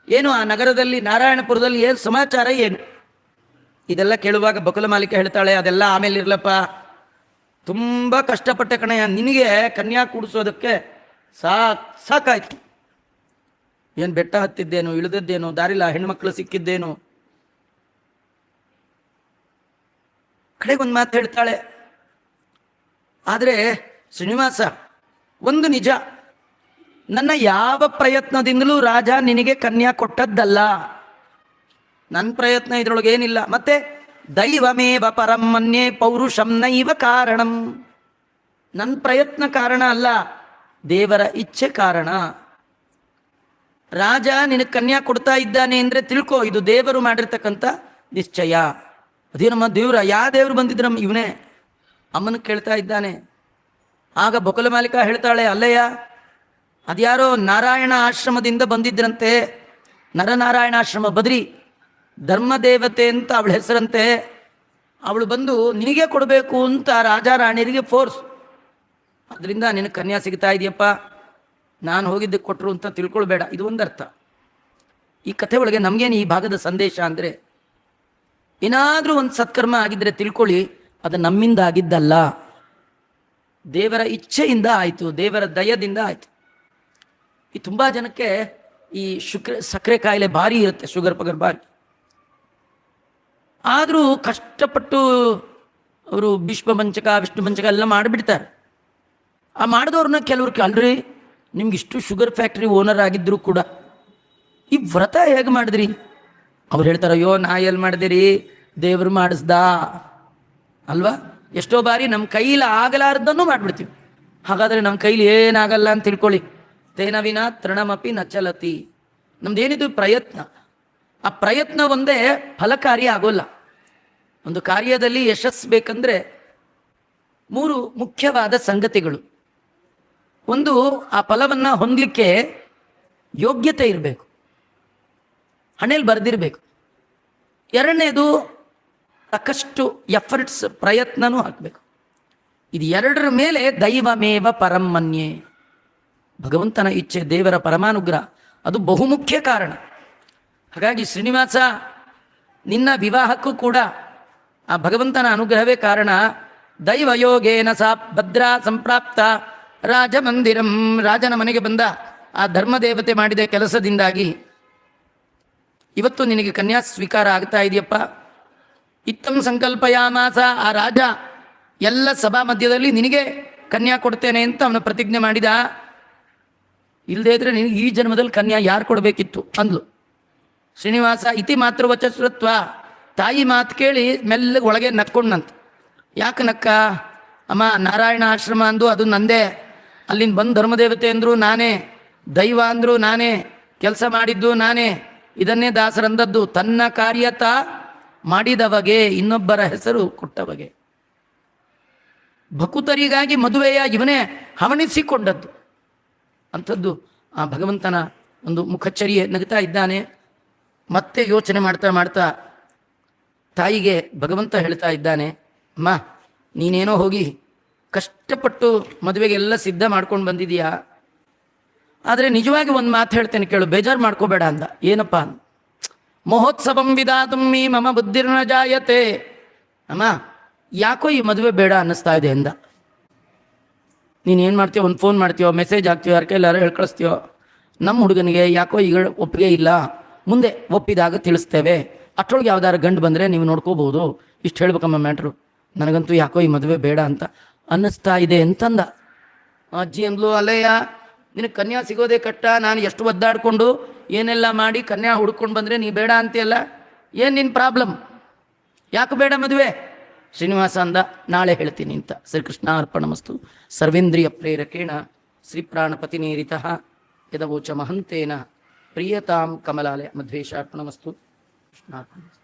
ಏನು ಆ ನಗರದಲ್ಲಿ ನಾರಾಯಣಪುರದಲ್ಲಿ ಏನು ಸಮಾಚಾರ ಏನು? ಇದೆಲ್ಲ ಕೇಳುವಾಗ ಬಕುಲ ಮಾಲಿಕೆ ಹೇಳ್ತಾಳೆ, ಅದೆಲ್ಲ ಆಮೇಲೆ ಇರ್ಲಪ್ಪ, ತುಂಬ ಕಷ್ಟಪಟ್ಟೆ ಕಣಯ್ಯ, ನಿನಗೆ ಕನ್ಯಾ ಕೂಡಿಸೋದಕ್ಕೆ ಸಾಕಾಯ್ತು. ಏನು ಬೆಟ್ಟ ಹತ್ತಿದ್ದೇನು, ಇಳಿದದ್ದೇನು, ದಾರಿಲ್ಲ ಹೆಣ್ಮಕ್ಳು ಸಿಕ್ಕಿದ್ದೇನು. ಕಡೆಗೊಂದು ಮಾತು ಹೇಳ್ತಾಳೆ, ಆದರೆ ಶ್ರೀನಿವಾಸ ಒಂದು ನಿಜ, ನನ್ನ ಯಾವ ಪ್ರಯತ್ನದಿಂದಲೂ ರಾಜ ನಿನಗೆ ಕನ್ಯಾ ಕೊಟ್ಟದ್ದಲ್ಲ. ನನ್ನ ಪ್ರಯತ್ನ ಇದ್ರೊಳಗೇನಿಲ್ಲ. ಮತ್ತೆ ದೈವಮೇವ ಪರಂ ಮನ್ಯೆ ಪೌರುಷಂ ನೈವ ಕಾರಣಂ. ನನ್ನ ಪ್ರಯತ್ನ ಕಾರಣ ಅಲ್ಲ, ದೇವರ ಇಚ್ಛೆ ಕಾರಣ. ರಾಜ ನಿನಗೆ ಕನ್ಯಾ ಕೊಡ್ತಾ ಇದ್ದಾನೆ ಅಂದರೆ ತಿಳ್ಕೋ, ಇದು ದೇವರು ಮಾಡಿರ್ತಕ್ಕಂಥ ನಿಶ್ಚಯ. ಅದೇ ನಮ್ಮ ದೇವ್ರ, ಯಾವ ದೇವರು ಬಂದಿದ್ರಮ್ಮ, ಇವನೇ. ಅಮ್ಮನ ಕೇಳ್ತಾ ಇದ್ದಾನೆ. ಆಗ ಬೊಕಲ ಮಾಲಿಕ ಹೇಳ್ತಾಳೆ, ಅಲ್ಲಯ್ಯ ಅದ್ಯಾರೋ ನಾರಾಯಣ ಆಶ್ರಮದಿಂದ ಬಂದಿದ್ರಂತೆ, ನರನಾರಾಯಣಾಶ್ರಮ ಬದ್ರಿ ಧರ್ಮದೇವತೆ ಅಂತ ಅವಳ ಹೆಸರಂತೆ. ಅವಳು ಬಂದು ನಿನಗೆ ಕೊಡಬೇಕು ಅಂತ ರಾಜ ರಾಣಿಯರಿಗೆ ಫೋರ್ಸ್. ಅದರಿಂದ ನಿನಗೆ ಕನ್ಯಾ ಸಿಗ್ತಾ ಇದೆಯಪ್ಪ, ನಾನು ಹೋಗಿದ್ದಕ್ಕೆ ಕೊಟ್ಟರು ಅಂತ ತಿಳ್ಕೊಳ್ಬೇಡ. ಇದು ಒಂದರ್ಥ. ಈ ಕಥೆ ಒಳಗೆ ನಮಗೇನು ಈ ಭಾಗದ ಸಂದೇಶ ಅಂದರೆ, ಏನಾದರೂ ಒಂದು ಸತ್ಕರ್ಮ ಆಗಿದ್ದರೆ ತಿಳ್ಕೊಳ್ಳಿ, ಅದು ನಮ್ಮಿಂದ ಆಗಿದ್ದಲ್ಲ, ದೇವರ ಇಚ್ಛೆಯಿಂದ ಆಯಿತು, ದೇವರ ದಯದಿಂದ ಆಯಿತು. ಈ ತುಂಬ ಜನಕ್ಕೆ ಈ ಸಕ್ಕರೆ ಕಾಯಿಲೆ ಭಾರಿ ಇರುತ್ತೆ, ಶುಗರ್ ಪಗರ್ ಭಾರಿ. ಆದರೂ ಕಷ್ಟಪಟ್ಟು ಅವರು ಭೀಷ್ಮ ಪಂಚಕ ವಿಷ್ಣು ಪಂಚಕ ಎಲ್ಲ ಮಾಡಿಬಿಡ್ತಾರೆ. ಆ ಮಾಡಿದವ್ರನ್ನ ಕೆಲವ್ರಿಗೆ, ಅಲ್ರಿ ನಿಮ್ಗೆ ಇಷ್ಟು ಶುಗರ್ ಫ್ಯಾಕ್ಟ್ರಿ ಓನರ್ ಆಗಿದ್ರು ಕೂಡ ಈ ವ್ರತ ಹೇಗೆ ಮಾಡಿದ್ರಿ? ಅವ್ರು ಹೇಳ್ತಾರೆ, ಅಯ್ಯೋ ನಾ ಎಲ್ಲಿ ಮಾಡಿದಿರಿ, ದೇವರು ಮಾಡಿಸ್ದ ಅಲ್ವಾ. ಎಷ್ಟೋ ಬಾರಿ ನಮ್ಮ ಕೈಲಿ ಆಗಲಾರ್ದನ್ನು ಮಾಡಿಬಿಡ್ತೀವಿ. ಹಾಗಾದರೆ ನಮ್ಮ ಕೈಲಿ ಏನಾಗಲ್ಲ ಅಂತ ತಿಳ್ಕೊಳ್ಳಿ. ತೇನ ವಿನ ತೃಣಮಪಿ ನಚಲತಿ. ನಮ್ದೇನಿದು ಪ್ರಯತ್ನ, ಆ ಪ್ರಯತ್ನ ಒಂದೇ ಫಲಕಾರಿ ಆಗೋಲ್ಲ. ಒಂದು ಕಾರ್ಯದಲ್ಲಿ ಯಶಸ್ಸು ಬೇಕಂದ್ರೆ 3 ಮುಖ್ಯವಾದ ಸಂಗತಿಗಳು. ಒಂದು, ಆ ಫಲವನ್ನು ಹೊಂದಲಿಕ್ಕೆ ಯೋಗ್ಯತೆ ಇರಬೇಕು, ಹಣೆಯಲ್ಲಿ ಬರೆದಿರಬೇಕು. ಎರಡನೇದು, ಸಾಕಷ್ಟು ಎಫರ್ಟ್ಸ್ ಪ್ರಯತ್ನನೂ ಹಾಕಬೇಕು. ಇದು ಎರಡರ ಮೇಲೆ ದೈವಮೇವ ಪರಂ ಮನ್ಯೆ, ಭಗವಂತನ ಇಚ್ಛೆ, ದೇವರ ಪರಮಾನುಗ್ರಹ, ಅದು ಬಹುಮುಖ್ಯ ಕಾರಣ. ಹಾಗಾಗಿ ಶ್ರೀನಿವಾಸ, ನಿನ್ನ ವಿವಾಹಕ್ಕೂ ಕೂಡ ಆ ಭಗವಂತನ ಅನುಗ್ರಹವೇ ಕಾರಣ. ದೈವಯೋಗೇನ ಸಾ ಭದ್ರಾ ಸಂಪ್ರಾಪ್ತ ರಾಜಮಂದಿರಂ. ರಾಜನ ಮನೆಗೆ ಬಂದ ಆ ಧರ್ಮದೇವತೆ ಮಾಡಿದ ಕೆಲಸದಿಂದಾಗಿ ಇವತ್ತು ನಿನಗೆ ಕನ್ಯಾ ಸ್ವೀಕಾರ ಆಗ್ತಾ ಇದೆಯಪ್ಪ. ಇತ್ತಂ ಸಂಕಲ್ಪಯಾಮಾಸ. ಆ ರಾಜ ಎಲ್ಲ ಸಭಾ ಮಧ್ಯದಲ್ಲಿ ನಿನಗೆ ಕನ್ಯಾ ಕೊಡ್ತೇನೆ ಅಂತ ಅವನು ಪ್ರತಿಜ್ಞೆ ಮಾಡಿದ. ಇಲ್ಲದೇ ಇದ್ರೆ ನಿನಗೆ ಈ ಜನ್ಮದಲ್ಲಿ ಕನ್ಯಾ ಯಾರು ಕೊಡಬೇಕಿತ್ತು ಅಂದ್ಲು. ಶ್ರೀನಿವಾಸ ಇತಿ ಮಾತೃವಚ ಶ್ರುತ್ವ, ತಾಯಿ ಮಾತು ಕೇಳಿ ಮೆಲ್ಲಗೆ ಒಳಗೆ ನಕ್ಕೊಂಡಂತ. ಯಾಕೆ ನಕ್ಕ? ಅಮ್ಮ, ನಾರಾಯಣ ಆಶ್ರಮ ಅಂದು ಅದು ನಂದೇ, ಅಲ್ಲಿಂದ ಬಂದು ಧರ್ಮದೇವತೆ ಅಂದರು ನಾನೇ, ದೈವ ಅಂದರು ನಾನೇ, ಕೆಲಸ ಮಾಡಿದ್ದು ನಾನೇ, ಇದನ್ನೇ ದಾಸರಂದದ್ದು. ತನ್ನ ಕಾರ್ಯತ ಮಾಡಿದವಗೆ ಇನ್ನೊಬ್ಬರ ಹೆಸರು ಕೊಟ್ಟವಗೆ. ಭಕುತರಿಗಾಗಿ ಮದುವೆಯ ಇವನೇ ಹವಣಿಸಿಕೊಂಡದ್ದು ಅಂಥದ್ದು ಆ ಭಗವಂತನ ಒಂದು ಮುಖಚರ್ಯೆ. ನಗ್ತಾ ಇದ್ದಾನೆ. ಮತ್ತೆ ಯೋಚನೆ ಮಾಡ್ತಾ ಮಾಡ್ತಾ ತಾಯಿಗೆ ಭಗವಂತ ಹೇಳ್ತಾ ಇದ್ದಾನೆ, ಅಮ್ಮ ನೀನೇನೋ ಹೋಗಿ ಕಷ್ಟಪಟ್ಟು ಮದುವೆಗೆಲ್ಲ ಸಿದ್ಧ ಮಾಡ್ಕೊಂಡು ಬಂದಿದೀಯಾ, ಆದರೆ ನಿಜವಾಗಿ ಒಂದು ಮಾತು ಹೇಳ್ತೇನೆ ಕೇಳು, ಬೇಜಾರು ಮಾಡ್ಕೋಬೇಡ ಅಂದ. ಏನಪ್ಪ? ಮಹೋತ್ಸವಂ ವಿಧಾತುಮ್ಮಿ ಮಮ ಬುದ್ಧಿರ್ನ ಜಾಯತೆ. ಅಮ್ಮ ಯಾಕೋ ಈ ಮದುವೆ ಬೇಡ ಅನ್ನಿಸ್ತಾ ಇದೆ ಅಂದ. ನೀನು ಏನು ಮಾಡ್ತೀಯೋ, ಒಂದು ಫೋನ್ ಮಾಡ್ತೀಯೋ, ಮೆಸೇಜ್ ಹಾಕ್ತೀಯೋ, ಯಾರ ಕೈಲಾರ ಹೇಳಿ ಕಳಿಸ್ತೀಯೋ. ನಮ್ಮ ಹುಡುಗನಿಗೆ ಯಾಕೋ ಈಗ ಒಪ್ಪಿಗೆ ಇಲ್ಲ, ಮುಂದೆ ಒಪ್ಪಿದಾಗ ತಿಳಿಸ್ತೇವೆ, ಅಷ್ಟರೊಳಗೆ ಯಾವ್ದಾರು ಗಂಡು ಬಂದರೆ ನೀವು ನೋಡ್ಕೋಬಹುದು, ಇಷ್ಟು ಹೇಳ್ಬೇಕಮ್ಮ ಮ್ಯಾಟ್ರು. ನನಗಂತೂ ಯಾಕೋ ಈ ಮದುವೆ ಬೇಡ ಅಂತ ಅನ್ನಿಸ್ತಾ ಇದೆ ಅಂತಂದ. ಅಜ್ಜಿ ಅಂದ್ಲು, ಅಲ್ಲಯ್ಯ ನಿನಗೆ ಕನ್ಯಾ ಸಿಗೋದೇ ಕಷ್ಟ, ನಾನು ಎಷ್ಟು ಒದ್ದಾಡಿಕೊಂಡು ಏನೆಲ್ಲ ಮಾಡಿ ಕನ್ಯಾ ಹುಡ್ಕೊಂಡು ಬಂದರೆ ನೀ ಬೇಡ ಅಂತೀಯಲ್ಲ, ಏನು ನಿನ್ನ ಪ್ರಾಬ್ಲಮ್, ಯಾಕೆ ಬೇಡ ಮದುವೆ? ಶ್ರೀನಿವಾಸ ಅಂದ, ನಾಳೆ ಹೇಳ್ತೀನಿ ಅಂತ. ಶ್ರೀಕೃಷ್ಣ ಅರ್ಪಣಮಸ್ತು. ಸರ್ವೇಂದ್ರಿಯ ಪ್ರೇರಕೇಣ ಶ್ರೀ ಪ್ರಾಣಪತಿ ನೀರಿತಃ ಯದವೋಚ ಮಹಂತೇನ ಪ್ರಿಯತಾಂ ಕಮಲಾಲಯ ಮಧ್ವೇಶ ಅರ್ಪಣಮಸ್ತು. ಕೃಷ್ಣಾರ್ಪಣಮಸ್ತು.